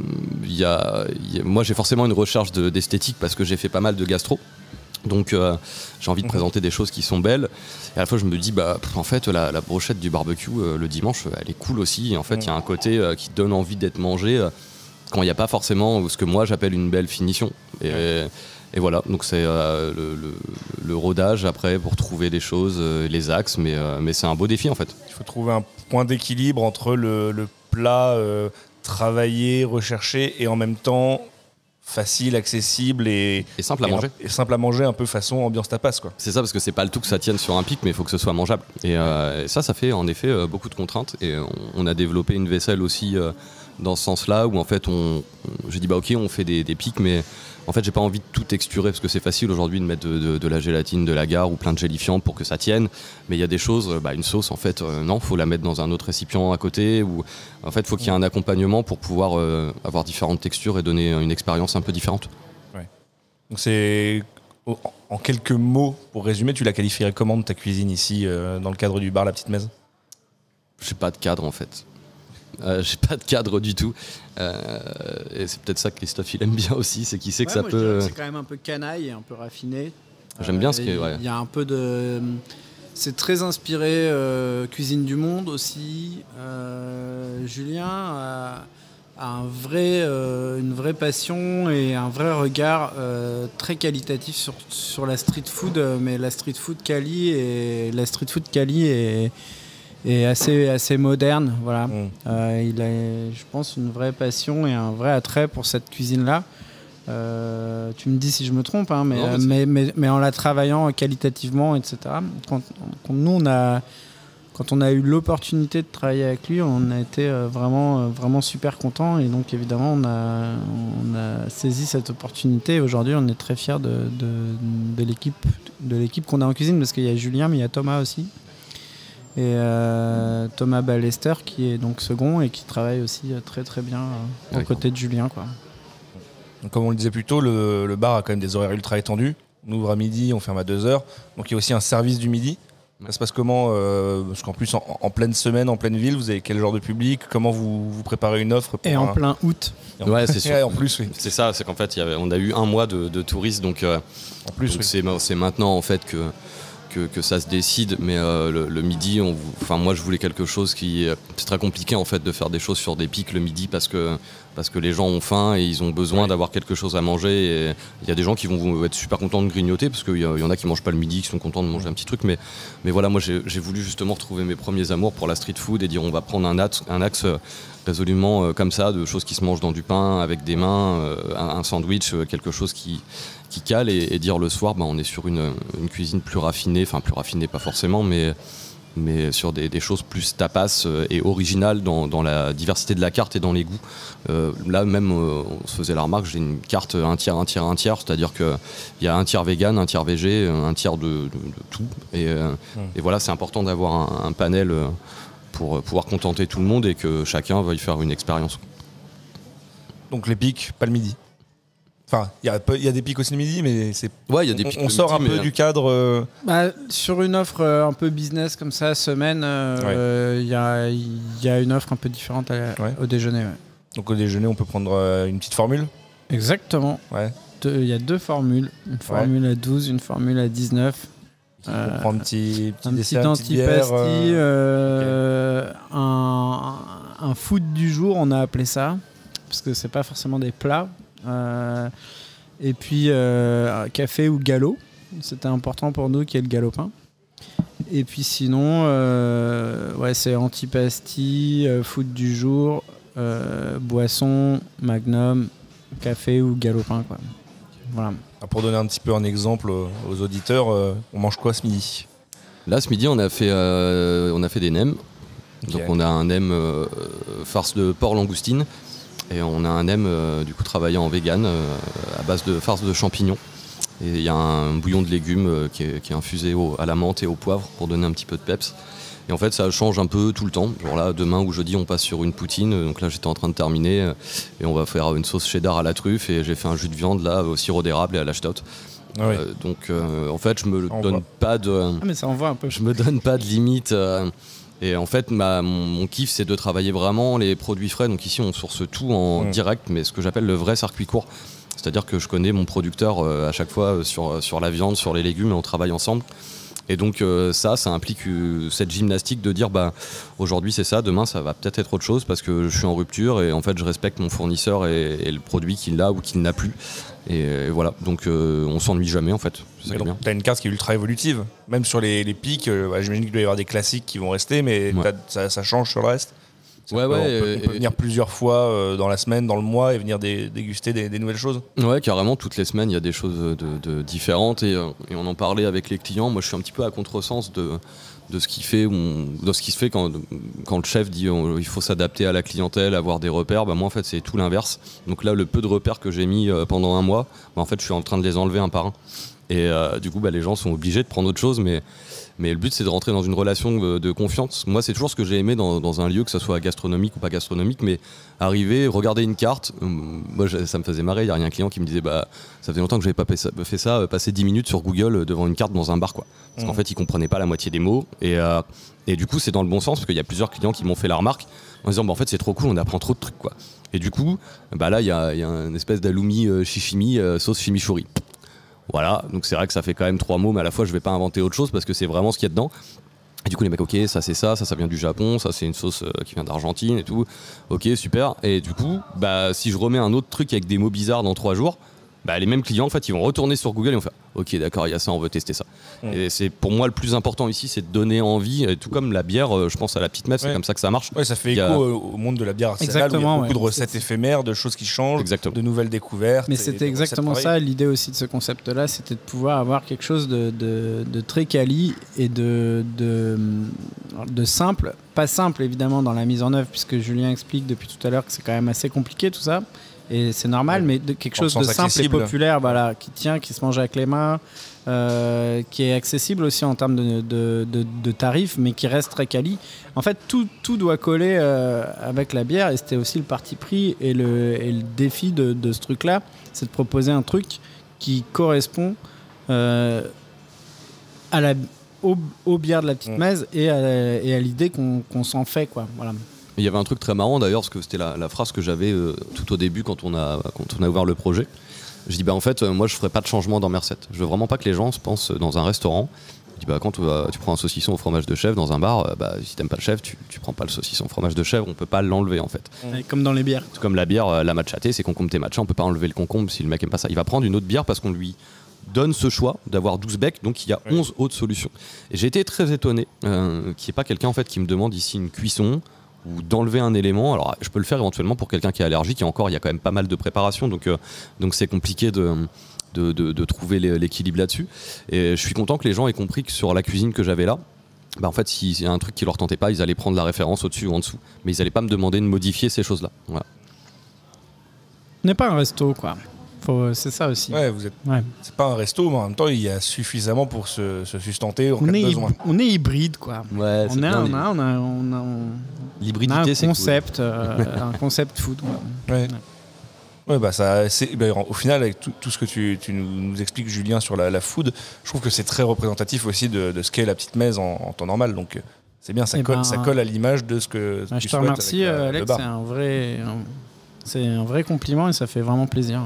moi j'ai forcément une recherche d'esthétique parce que j'ai fait pas mal de gastro, donc j'ai envie de présenter des choses qui sont belles, et à la fois je me dis bah en fait la brochette du barbecue le dimanche elle est cool aussi, et en fait il y a un côté qui donne envie d'être mangé quand il n'y a pas forcément ce que moi j'appelle une belle finition, et voilà, donc c'est le rodage après pour trouver des choses, les axes, mais c'est un beau défi en fait. Il faut trouver un point d'équilibre entre le plat travaillé, recherché, et en même temps facile, accessible et simple à manger. Et simple à manger, un peu façon ambiance tapas, quoi. C'est ça, parce que c'est pas le tout que ça tienne sur un pic, mais il faut que ce soit mangeable. Et ça fait en effet beaucoup de contraintes. Et on a développé une vaisselle aussi dans ce sens-là, où en fait j'ai dit bah ok, on fait des pics, mais en fait j'ai pas envie de tout texturer, parce que c'est facile aujourd'hui de mettre de la gélatine, de l'agar ou plein de gélifiant pour que ça tienne, mais il y a des choses, une sauce en fait non, faut la mettre dans un autre récipient à côté, ou en fait faut qu'il y ait un accompagnement pour pouvoir avoir différentes textures et donner une expérience un peu différente. Ouais. Donc c'est, en quelques mots pour résumer, tu la qualifierais comment de ta cuisine ici dans le cadre du bar La Petite Messe? J'ai pas de cadre en fait. J'ai pas de cadre du tout, et c'est peut-être ça que Christophe il aime bien aussi, c'est qu'il sait que ça peut. C'est quand même un peu canaille et un peu raffiné. J'aime bien ce qui est. Il y a un peu de. C'est très inspiré cuisine du monde aussi. Julien a une vraie passion et un vrai regard très qualitatif sur la street food, mais la street food Cali est assez moderne, voilà. Il a, je pense, une vraie passion et un vrai attrait pour cette cuisine-là. Tu me dis si je me trompe, hein, mais en la travaillant qualitativement, etc. Quand on a eu l'opportunité de travailler avec lui, on a été vraiment super contents, et donc évidemment on a saisi cette opportunité. Et aujourd'hui, on est très fiers de l'équipe qu'on a en cuisine, parce qu'il y a Julien, mais il y a Thomas aussi. Et Thomas Ballester qui est donc second et qui travaille aussi très très bien aux côtés de Julien, quoi. Donc, comme on le disait plus tôt, le bar a quand même des horaires ultra étendus. On ouvre à midi, on ferme à 2h. Donc il y a aussi un service du midi. Ça se passe comment parce qu'en plus en pleine semaine, en pleine ville, vous avez quel genre de public? Comment vous préparez une offre pour en plein août. Ouais, c'est sûr. En plus, oui. C'est ça, c'est qu'en fait on a eu un mois de touristes, donc en plus, donc oui. c'est maintenant en fait que ça se décide, mais le midi, moi je voulais quelque chose c'est très compliqué en fait de faire des choses sur des pics le midi, parce que les gens ont faim et ils ont besoin d'avoir quelque chose à manger, et il y a des gens qui vont être super contents de grignoter, parce qu'il y en a qui mangent pas le midi, qui sont contents de manger un petit truc, mais voilà, moi j'ai voulu justement retrouver mes premiers amours pour la street food et dire on va prendre un axe résolument comme ça, de choses qui se mangent dans du pain avec des mains, un sandwich, quelque chose qui cale, et dire le soir on est sur une cuisine plus raffinée pas forcément, mais sur des choses plus tapas et originales dans la diversité de la carte et dans les goûts. Là même on se faisait la remarque, j'ai une carte un tiers, c'est-à-dire qu'il y a un tiers vegan, un tiers végé, un tiers de tout, et voilà, c'est important d'avoir un panel pour pouvoir contenter tout le monde et que chacun veuille faire une expérience. Donc les pics, pas le midi. Enfin, il y a des pics aussi le midi, mais c'est. Ouais, il y a des pics. On sort un peu du cadre. Sur une offre un peu business comme ça, semaine, il y a une offre un peu différente au déjeuner. Ouais. Donc au déjeuner, on peut prendre une petite formule. Exactement. Ouais. Il y a 2 formules. Une formule à 12, une formule à 19. On prend un petit dessert, petit une petite bière, antipasti, un food du jour, on a appelé ça, parce que c'est pas forcément des plats. Et puis café ou galop, c'était important pour nous qu'il y ait le galopin. Et puis sinon, c'est antipasti, food du jour, boisson, magnum, café ou galopin, quoi. Voilà. Pour donner un petit peu un exemple aux auditeurs, on mange quoi ce midi ? Là, ce midi, on a fait des nems. Okay. Donc, on a un nem farce de porc langoustine et on a un nem du coup travaillé en vegan à base de farce de champignons. Et il y a un bouillon de légumes qui est infusé à la menthe et au poivre pour donner un petit peu de peps. Et en fait, ça change un peu tout le temps. Genre là, demain ou jeudi, on passe sur une poutine. Donc là, j'étais en train de terminer. Et on va faire une sauce cheddar à la truffe. Et j'ai fait un jus de viande là, au sirop d'érable et à l'ashtout. Ah oui. Donc en fait, je me donne pas de... mais ça envoie un peu. Je me donne pas de limite. Et en fait, mon kiff, c'est de travailler vraiment les produits frais. Donc ici, on source tout en direct, mais ce que j'appelle le vrai circuit court. C'est-à-dire que je connais mon producteur à chaque fois sur la viande, sur les légumes, et on travaille ensemble. Et donc ça implique cette gymnastique de dire aujourd'hui c'est ça, demain ça va peut-être être autre chose parce que je suis en rupture et en fait je respecte mon fournisseur et le produit qu'il a ou qu'il n'a plus. Et voilà, donc on s'ennuie jamais en fait. C'est ça qui est bien. T'as une carte qui est ultra évolutive, même sur les pics. J'imagine qu'il doit y avoir des classiques qui vont rester, mais ça change sur le reste. On peut venir plusieurs fois dans la semaine, dans le mois et venir déguster des nouvelles choses. Ouais, carrément, toutes les semaines il y a des choses de différentes et on en parlait avec les clients. Moi je suis un petit peu à contresens de ce qui se fait quand le chef dit il faut s'adapter à la clientèle, avoir des repères. Moi en fait c'est tout l'inverse. Donc là le peu de repères que j'ai mis pendant un mois, en fait je suis en train de les enlever un par un. Et du coup les gens sont obligés de prendre autre chose, mais le but c'est de rentrer dans une relation de confiance. Moi c'est toujours ce que j'ai aimé dans un lieu, que ce soit gastronomique ou pas gastronomique, mais arriver, regarder une carte, moi ça me faisait marrer. Il y a un client qui me disait ça faisait longtemps que j'avais pas fait ça, passer 10 minutes sur Google devant une carte dans un bar quoi. Parce qu'en fait il comprenait pas la moitié des mots et du coup c'est dans le bon sens parce qu'il y a plusieurs clients qui m'ont fait la remarque en disant en fait c'est trop cool, on apprend trop de trucs quoi. Et du coup là il y a une espèce d'aloumi shishimi sauce chimichurri. Voilà, donc c'est vrai que ça fait quand même 3 mots, mais à la fois je vais pas inventer autre chose parce que c'est vraiment ce qu'il y a dedans. Et du coup les mecs, ok, ça c'est ça vient du Japon, ça c'est une sauce qui vient d'Argentine et tout. Ok, super. Et du coup, si je remets un autre truc avec des mots bizarres dans 3 jours, les mêmes clients en fait ils vont retourner sur Google et vont faire ok d'accord, il y a ça, on veut tester ça. Et c'est pour moi le plus important ici, c'est de donner envie, et tout comme la bière, je pense à la petite messe, c'est comme ça que ça marche. Ouais, ça fait écho au monde de la bière artisanale où il y a beaucoup de recettes éphémères, de choses qui changent, de nouvelles découvertes. Mais c'était exactement ça l'idée aussi de ce concept là, c'était de pouvoir avoir quelque chose de très quali et de simple, pas simple évidemment dans la mise en œuvre puisque Julien explique depuis tout à l'heure que c'est quand même assez compliqué tout ça. Et c'est normal, mais quelque chose de simple et populaire, qui tient, qui se mange avec les mains, qui est accessible aussi en termes de tarifs, mais qui reste très quali. En fait, tout doit coller avec la bière, et c'était aussi le parti pris et le défi de ce truc-là, c'est de proposer un truc qui correspond aux bières de la petite messe et à l'idée qu'on s'en fait, quoi. Voilà. Il y avait un truc très marrant d'ailleurs, parce que c'était la phrase que j'avais tout au début quand on a ouvert le projet. Je dis en fait moi je ferai pas de changement dans mes recettes. Je veux vraiment pas que les gens se pensent dans un restaurant. Je dis quand tu prends un saucisson au fromage de chèvre dans un bar, si t'aimes pas le chèvre, tu prends pas le saucisson au fromage de chèvre, on peut pas l'enlever en fait. Comme dans les bières. C'est comme la bière, la matcha, c'est concombre thé matcha, on peut pas enlever le concombre si le mec aime pas ça. Il va prendre une autre bière parce qu'on lui donne ce choix d'avoir 12 becs, donc il y a 11 autres solutions. Et j'ai été très étonné qu'il n'y ait pas quelqu'un en fait qui me demande ici une cuisson ou d'enlever un élément. Alors je peux le faire éventuellement pour quelqu'un qui est allergique, et encore il y a quand même pas mal de préparation, donc c'est compliqué de trouver l'équilibre là-dessus. Et je suis content que les gens aient compris que sur la cuisine que j'avais là, en fait s'il y a un truc qui leur tentait pas, ils allaient prendre la référence au-dessus ou en dessous, mais ils allaient pas me demander de modifier ces choses-là. Voilà. On n'est pas un resto quoi. C'est ça aussi. Ouais, c'est pas un resto, mais en même temps, il y a suffisamment pour se sustenter en cas de besoin. On est hybride, quoi. Ouais, on a l'hybridité, c'est concept, un concept food. Quoi. Ouais. Au final, avec tout ce que tu nous expliques, Julien, sur la food, je trouve que c'est très représentatif aussi de ce qu'est la petite messe en temps normal. Donc, c'est bien, ça colle à l'image de ce que tu souhaites. Je te remercie, avec Alex. C'est un C'est un vrai compliment et ça fait vraiment plaisir.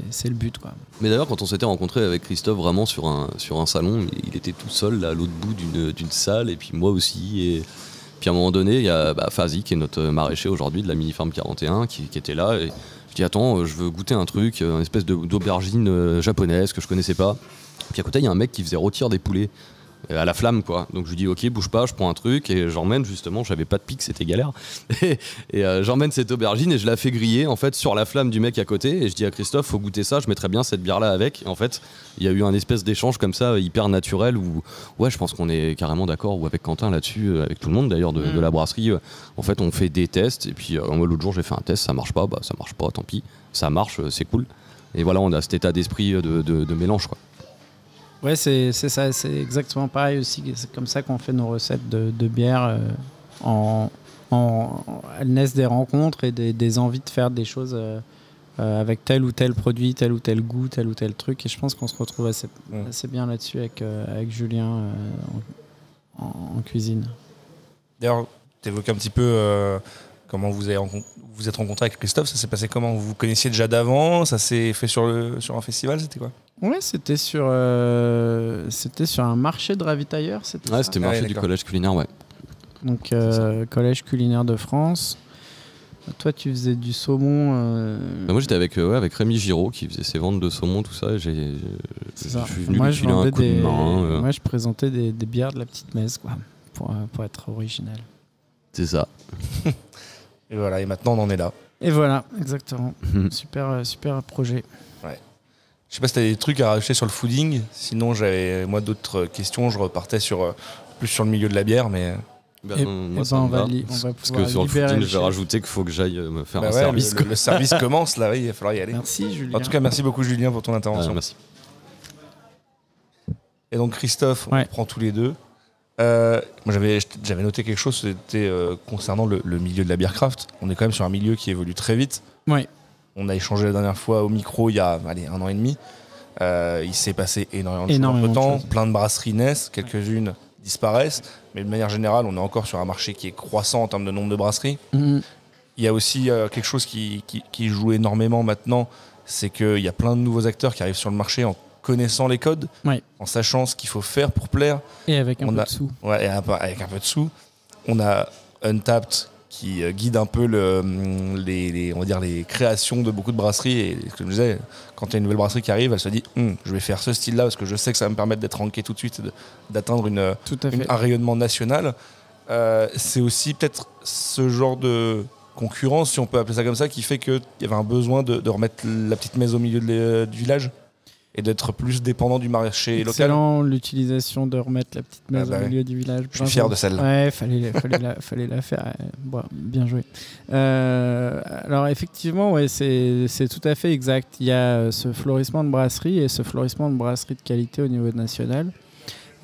C'est le but, quoi. Mais d'ailleurs, quand on s'était rencontré avec Christophe vraiment sur un salon, il était tout seul là, à l'autre bout d'une salle, et puis moi aussi. Et puis à un moment donné, il y a Fazi, qui est notre maraîcher aujourd'hui de la Mini Farm 41, qui était là. Et je dis attends, je veux goûter un truc, une espèce d'aubergine japonaise que je connaissais pas. Puis à côté, il y a un mec qui faisait rôtir des poulets à la flamme, quoi. Donc je lui dis ok, bouge pas, je prends un truc et j'emmène, justement, j'avais pas de pic, c'était galère. et j'emmène cette aubergine et je la fais griller en fait sur la flamme du mec à côté, et je dis à Christophe, faut goûter ça, je mettrais bien cette bière là avec. Et en fait, il y a eu un espèce d'échange comme ça hyper naturel où ouais, je pense qu'on est carrément d'accord, ou avec Quentin là-dessus, avec tout le monde d'ailleurs de la brasserie. En fait, on fait des tests, et puis moi l'autre jour j'ai fait un test, ça marche pas, ça marche pas, tant pis. Ça marche, c'est cool. Et voilà, on a cet état d'esprit de mélange, quoi. Ouais, c'est ça, c'est exactement pareil aussi. C'est comme ça qu'on fait nos recettes de bière. Elles naissent des rencontres et des envies de faire des choses avec tel ou tel produit, tel ou tel goût, tel ou tel truc. Et je pense qu'on se retrouve assez bien là-dessus avec Julien en cuisine. D'ailleurs, tu évoques un petit peu comment vous êtes rencontré avec Christophe. Ça s'est passé comment? Vous vous connaissiez déjà d'avant? Ça s'est fait sur un festival? C'était quoi? Ouais, c'était sur un marché de ravitailleurs. C'était le marché du collège culinaire, ouais. Donc, collège culinaire de France. Toi, tu faisais du saumon. Moi, j'étais avec Rémi Giraud qui faisait ses ventes de saumon, tout ça. Et je suis venu lui filer un coup de main. Moi, je présentais des bières de la petite messe, quoi, pour être original. C'est ça. Et voilà, et maintenant, on en est là. Et voilà, exactement. Super projet. Ouais. Je sais pas si tu as des trucs à rajouter sur le fooding. Sinon, j'avais moi d'autres questions. Je repartais plus sur le milieu de la bière, mais. Moi, ça me va. Parce que sur le fooding, je vais rajouter qu'il faut que j'aille me faire un service. Le service commence là, il va falloir y aller. Merci Julien. En tout cas, merci beaucoup Julien pour ton intervention. Merci. Et donc Christophe, on prend tous les deux. Moi j'avais noté quelque chose, c'était concernant le milieu de la bière craft. On est quand même sur un milieu qui évolue très vite. Ouais. On a échangé la dernière fois au micro il y a 1 an et demi. Il s'est passé énormément de choses entre-temps. Plein de brasseries naissent, quelques-unes disparaissent. Mais de manière générale, on est encore sur un marché qui est croissant en termes de nombre de brasseries. Il y a aussi quelque chose qui joue énormément maintenant, c'est qu'il y a plein de nouveaux acteurs qui arrivent sur le marché en connaissant les codes, en sachant ce qu'il faut faire pour plaire. Et avec un peu de sous. Ouais, avec un peu de sous. On a Untapped qui guide un peu on va dire les créations de beaucoup de brasseries. Et ce que je me disais, quand il y a une nouvelle brasserie qui arrive, elle se dit je vais faire ce style-là parce que je sais que ça va me permettre d'être ranké tout de suite et d'atteindre un rayonnement national. C'est aussi peut-être ce genre de concurrence, si on peut appeler ça comme ça, qui fait qu'il y avait un besoin de remettre la petite messe au milieu du village et d'être plus dépendant du marché local. Excellent, l'utilisation de remettre la petite messe au milieu du village. Je suis fier de celle-là. Ouais, fallait la faire. Bon, bien joué. Alors effectivement, c'est tout à fait exact. Il y a ce florissement de brasserie et ce florissement de brasserie de qualité au niveau national.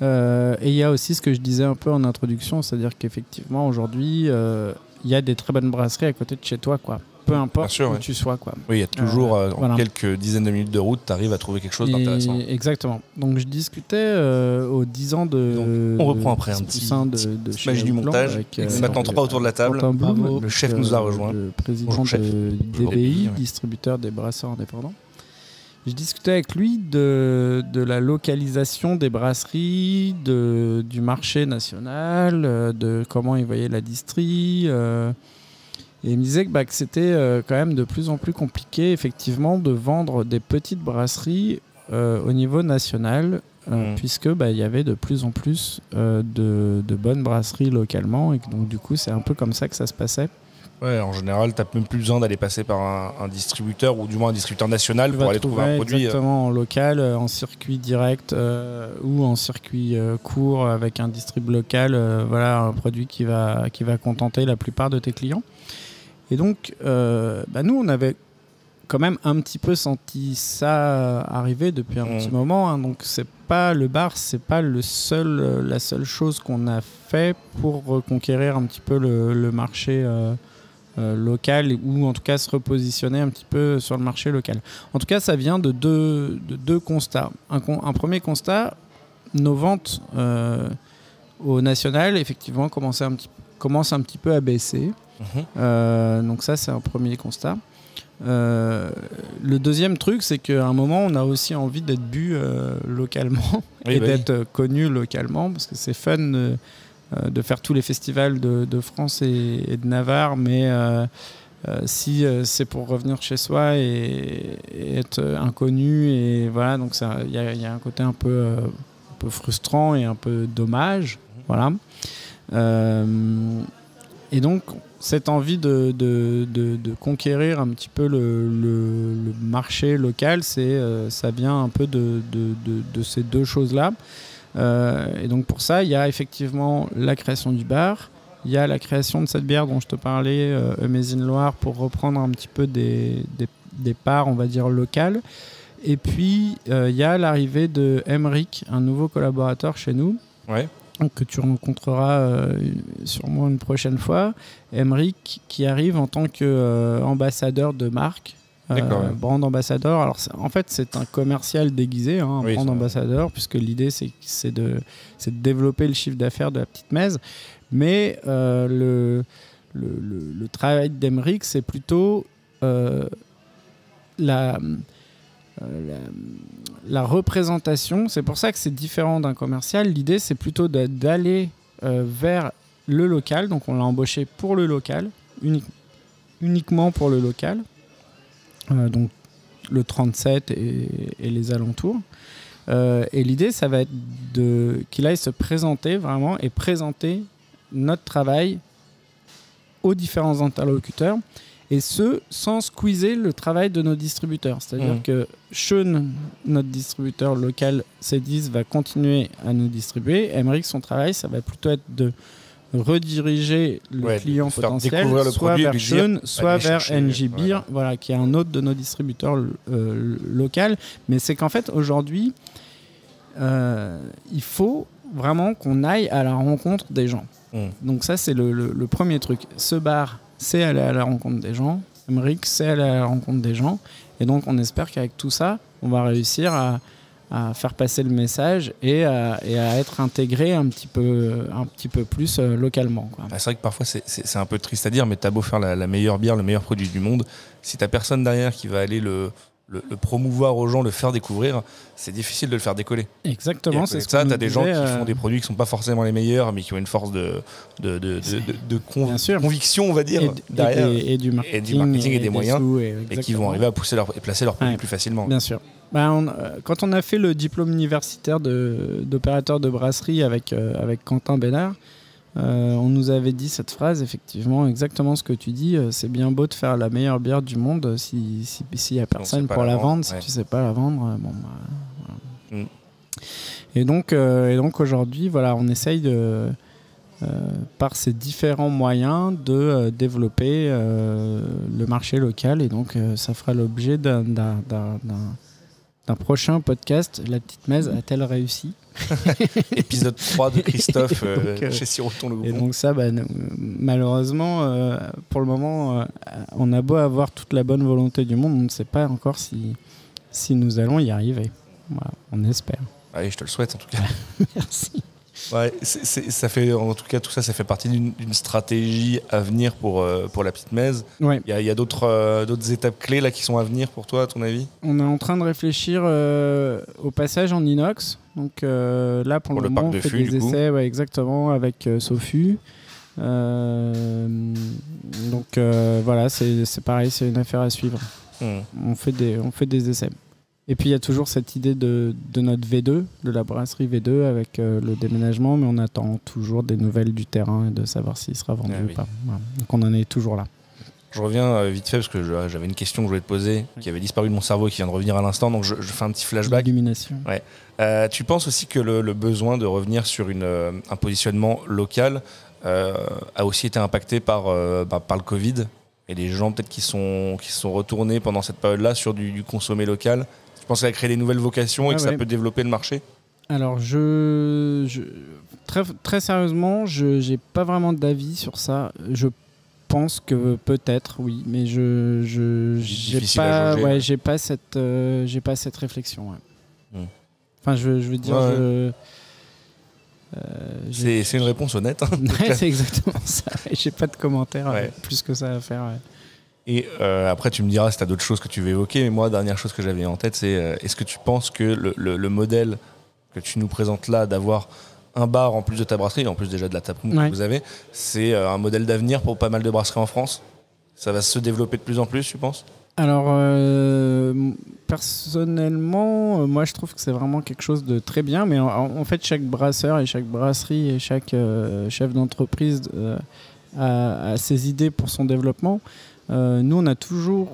Et il y a aussi ce que je disais un peu en introduction, c'est-à-dire qu'effectivement aujourd'hui, il y a des très bonnes brasseries à côté de chez toi, quoi. Peu importe où tu sois, quoi. Oui, il y a toujours en quelques dizaines de minutes de route, tu arrives à trouver quelque chose d'intéressant. Exactement. Donc je discutais aux 10 ans on reprend après un petit image du montage. Avec maintenant 3 autour de la table. Blum, le chef nous a rejoint. Le président de DBI, distributeur des brasseurs indépendants. Je discutais avec lui de la localisation des brasseries, du marché national, de comment il voyait la distrie. Et il me disait que c'était quand même de plus en plus compliqué, effectivement, de vendre des petites brasseries au niveau national, puisque il y avait de plus en plus de bonnes brasseries localement. Et donc, du coup, c'est un peu comme ça que ça se passait. Ouais, en général, tu n'as même plus besoin d'aller passer par un distributeur, ou du moins un distributeur national pour aller trouver un produit. Exactement, en local, en circuit direct ou en circuit court avec un distrib local. Voilà, un produit qui va contenter la plupart de tes clients. Et donc, nous, on avait quand même un petit peu senti ça arriver depuis un petit moment. Hein. Donc, le bar, c'est pas la seule chose qu'on a fait pour reconquérir un petit peu le marché local, ou en tout cas se repositionner un petit peu sur le marché local. En tout cas, ça vient de deux constats. Un premier constat, nos ventes au national, effectivement, commencent un petit peu à baisser. Donc ça, c'est un premier constat. Le deuxième truc, c'est qu'à un moment, on a aussi envie d'être bu localement et d'être connu localement, parce que c'est fun de faire tous les festivals de France et de Navarre, mais si c'est pour revenir chez soi et être inconnu, et voilà, donc il y a un côté un peu frustrant et un peu dommage, voilà. Et donc cette envie de conquérir un petit peu le marché local, ça vient un peu de ces deux choses-là. Et donc pour ça, il y a effectivement la création du bar, il y a la création de cette bière dont je te parlais, Amazing Loire, pour reprendre un petit peu des parts, on va dire, locales. Et puis il y a l'arrivée de Emric, un nouveau collaborateur chez nous. Ouais. Que tu rencontreras sûrement une prochaine fois. Emric, qui arrive en tant qu'ambassadeur de marque, brand ambassadeur. Alors en fait, c'est un commercial déguisé, un brand ambassadeur, puisque l'idée c'est de développer le chiffre d'affaires de la petite messe. Mais le travail d'Emric, c'est plutôt la représentation. C'est pour ça que c'est différent d'un commercial. L'idée, c'est plutôt d'aller vers le local. Donc on l'a embauché pour le local, uniquement pour le local, donc le 37 et les alentours. Et l'idée, ça va être qu'il aille se présenter vraiment et présenter notre travail aux différents interlocuteurs, et ce, sans squeezer le travail de nos distributeurs. C'est-à-dire que Sean, notre distributeur local C10, va continuer à nous distribuer. Emric, son travail, ça va plutôt être de rediriger le client potentiel, soit vers Sean, soit vers NJ Beer, voilà, qui est un autre de nos distributeurs locaux. Mais c'est qu'en fait, aujourd'hui, il faut vraiment qu'on aille à la rencontre des gens. Donc ça, c'est le premier truc. Ce bar, c'est aller à la rencontre des gens. Emric, c'est aller à la rencontre des gens. Et donc, on espère qu'avec tout ça, on va réussir à faire passer le message et à être intégré un petit peu plus localement, quoi. C'est vrai que parfois, c'est un peu triste à dire, mais t'as beau faire la meilleure bière, le meilleur produit du monde, si t'as personne derrière qui va aller le promouvoir aux gens, le faire découvrir, c'est difficile de le faire décoller. Exactement, c'est ça. T'as des gens qui font des produits qui sont pas forcément les meilleurs, mais qui ont une force de conviction, on va dire, derrière, et du marketing et des moyens, et qui vont arriver à placer leurs produits plus facilement. Bien sûr. Quand on a fait le diplôme universitaire d'opérateur de brasserie avec Quentin Bénard, on nous avait dit cette phrase, effectivement, exactement ce que tu dis. C'est bien beau de faire la meilleure bière du monde s'il n'y a personne pour la vendre. Si tu ne sais pas la vendre, voilà. Et donc aujourd'hui, voilà, on essaye par ces différents moyens de développer le marché local. Et donc ça fera l'objet d'un prochain podcast. La petite messe a-t-elle réussi? Épisode 3 de Christophe chez Siroton le Houblon. Et donc ça, malheureusement, pour le moment, on a beau avoir toute la bonne volonté du monde, on ne sait pas encore si nous allons y arriver. Voilà, on espère. Allez, je te le souhaite en tout cas. Merci. Ouais, ça fait, en tout cas, tout ça fait partie d'une stratégie à venir pour la petite messe. Ouais. Il y a d'autres étapes clés là qui sont à venir pour toi, à ton avis? On est en train de réfléchir au passage en inox. Donc là, pour le moment, on fait des essais, exactement, avec Sofu. Donc voilà, c'est pareil, c'est une affaire à suivre. On fait des essais. Et puis il y a toujours cette idée de notre V2, de la brasserie V2 avec le déménagement, mais on attend toujours des nouvelles du terrain et de savoir s'il sera vendu ou pas. Voilà. Donc on en est toujours là. Je reviens vite fait parce que j'avais une question que je voulais te poser qui avait disparu de mon cerveau et qui vient de revenir à l'instant, donc je fais un petit flashback. L'illumination. Ouais. Tu penses aussi que le besoin de revenir sur un positionnement local a aussi été impacté par le Covid et les gens peut-être qui sont retournés pendant cette période-là sur du consommé local? Tu penses que ça a créé des nouvelles vocations et que ça peut développer le marché? Alors très, très sérieusement, je n'ai pas vraiment d'avis sur ça. Je pense que peut-être, oui, mais j'ai pas cette réflexion. Ouais. Enfin, je veux dire, c'est une réponse honnête. Hein, c'est exactement ça. J'ai pas de commentaire plus que ça à faire. Ouais. Et après, tu me diras si tu as d'autres choses que tu veux évoquer. Mais moi, dernière chose que j'avais en tête, c'est est-ce que tu penses que le modèle que tu nous présentes là, d'avoir un bar en plus de ta brasserie, en plus déjà de la taproom que vous avez, c'est un modèle d'avenir pour pas mal de brasseries en France? Ça va se développer de plus en plus, tu penses? Alors, personnellement, moi je trouve que c'est vraiment quelque chose de très bien, mais en fait, chaque brasseur et chaque brasserie et chaque chef d'entreprise a ses idées pour son développement. Nous, on a toujours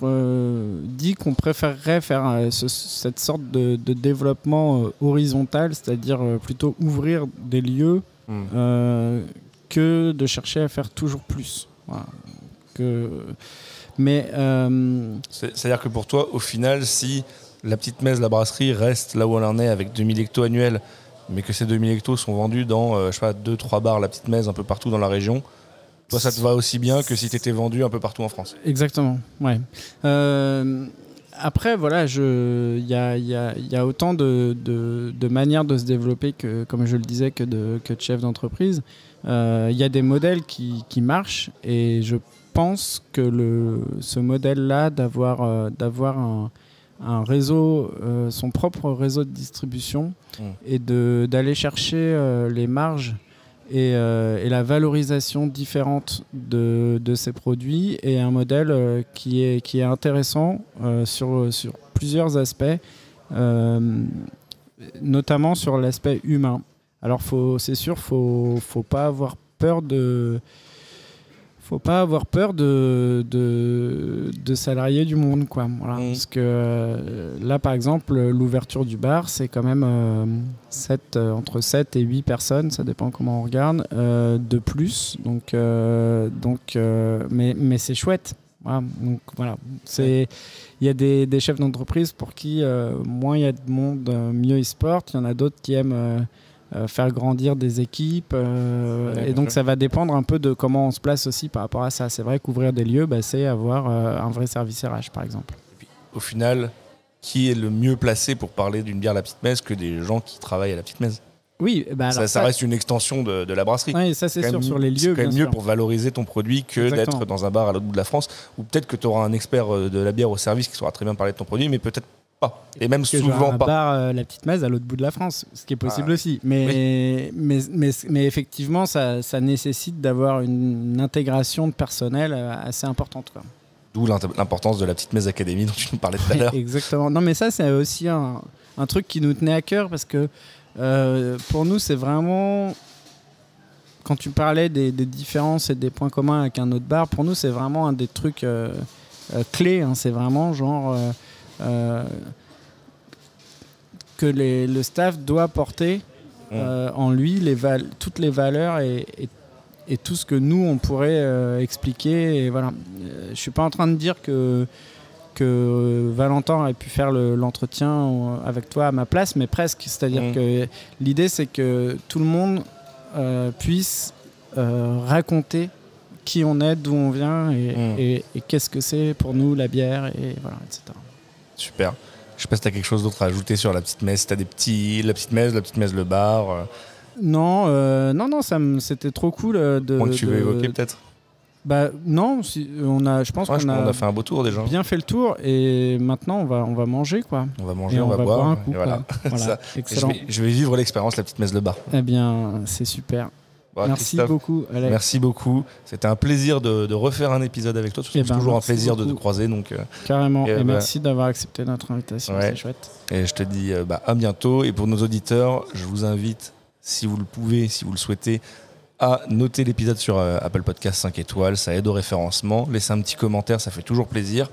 dit qu'on préférerait faire cette sorte de développement horizontal, c'est-à-dire plutôt ouvrir des lieux que de chercher à faire toujours plus. Voilà. Mais c'est-à-dire que pour toi, au final, si la petite messe, la brasserie reste là où elle en est avec 2000 hectos annuels, mais que ces 2000 hectos sont vendus dans 2-3 bars, la petite messe un peu partout dans la région, toi, ça te va aussi bien que si tu étais vendu un peu partout en France. Exactement, ouais. Après, voilà, il y a autant de manières de se développer, que, comme je le disais, que de chefs d'entreprise. Il y a des modèles qui marchent, et je pense que ce modèle-là, d'avoir un réseau, son propre réseau de distribution, et d'aller chercher les marges et la valorisation différente de ces produits, est un modèle qui est intéressant sur plusieurs aspects, notamment sur l'aspect humain. Alors c'est sûr, faut pas avoir peur de salariés du monde, quoi. Voilà. Parce que là, par exemple, l'ouverture du bar, c'est quand même entre 7 et 8 personnes, ça dépend comment on regarde, de plus. Mais c'est chouette. Voilà. Donc, voilà. Il y a des chefs d'entreprise pour qui moins il y a de monde, mieux ils se portent. Il y en a d'autres qui aiment faire grandir des équipes, et donc ça va dépendre un peu de comment on se place aussi par rapport à ça. C'est vrai qu'ouvrir des lieux, c'est avoir un vrai service RH, par exemple. Et puis, au final, qui est le mieux placé pour parler d'une bière à la petite messe que des gens qui travaillent à la petite messe? Oui, ça reste une extension de la brasserie. Oui, ça c'est sûr, sur les lieux. C'est quand même mieux pour valoriser ton produit que d'être dans un bar à l'autre bout de la France, ou peut-être que tu auras un expert de la bière au service qui saura très bien parler de ton produit, mais peut-être pas. Et même souvent pas. Bar, la petite messe à l'autre bout de la France, ce qui est possible aussi. Mais effectivement, ça nécessite d'avoir une intégration de personnel assez importante, quoi. D'où l'importance de la petite messe académie dont tu nous parlais tout à l'heure. Exactement. Non, mais ça, c'est aussi un truc qui nous tenait à cœur, parce que pour nous, c'est vraiment... Quand tu parlais des différences et des points communs avec un autre bar, pour nous, c'est vraiment un des trucs clés. Hein. C'est vraiment genre... que le staff doit porter en lui toutes les valeurs et tout ce que nous on pourrait expliquer, et voilà. Je suis pas en train de dire que Valentin aurait pu faire l'entretien avec toi à ma place, mais presque. C'est-à-dire que l'idée, c'est que tout le monde puisse raconter qui on est, d'où on vient, et qu'est-ce que c'est pour nous la bière, et voilà, etc. Super. Je sais pas si tu as quelque chose d'autre à ajouter sur la petite messe. Tu as la petite messe, le bar. Non, c'était trop cool. Point que tu veux évoquer peut-être. Non, je pense qu'on a fait un beau tour déjà. Bien fait le tour, et maintenant on va manger, quoi. On va manger, on va boire un coup, voilà. Voilà. Excellent. Je vais vivre l'expérience la petite messe, le bar. Eh bien, c'est super. Bon, merci beaucoup, Alex. Merci beaucoup. C'était un plaisir de refaire un épisode avec toi. C'est toujours un plaisir de te croiser. Donc, carrément. Et merci d'avoir accepté notre invitation. Ouais. C'est chouette. Et je te dis à bientôt. Et pour nos auditeurs, je vous invite, si vous le pouvez, si vous le souhaitez, à noter l'épisode sur Apple Podcast 5 étoiles. Ça aide au référencement. Laissez un petit commentaire, ça fait toujours plaisir.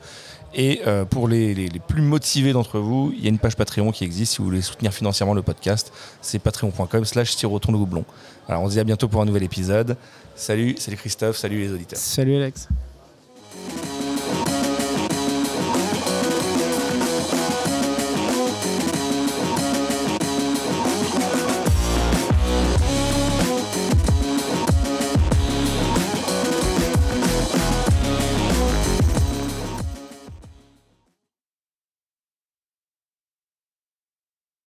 Et pour les plus motivés d'entre vous, il y a une page Patreon qui existe si vous voulez soutenir financièrement le podcast. C'est patreon.com/siroton le houblon. Alors on se dit à bientôt pour un nouvel épisode. Salut Christophe, salut les auditeurs. Salut Alex.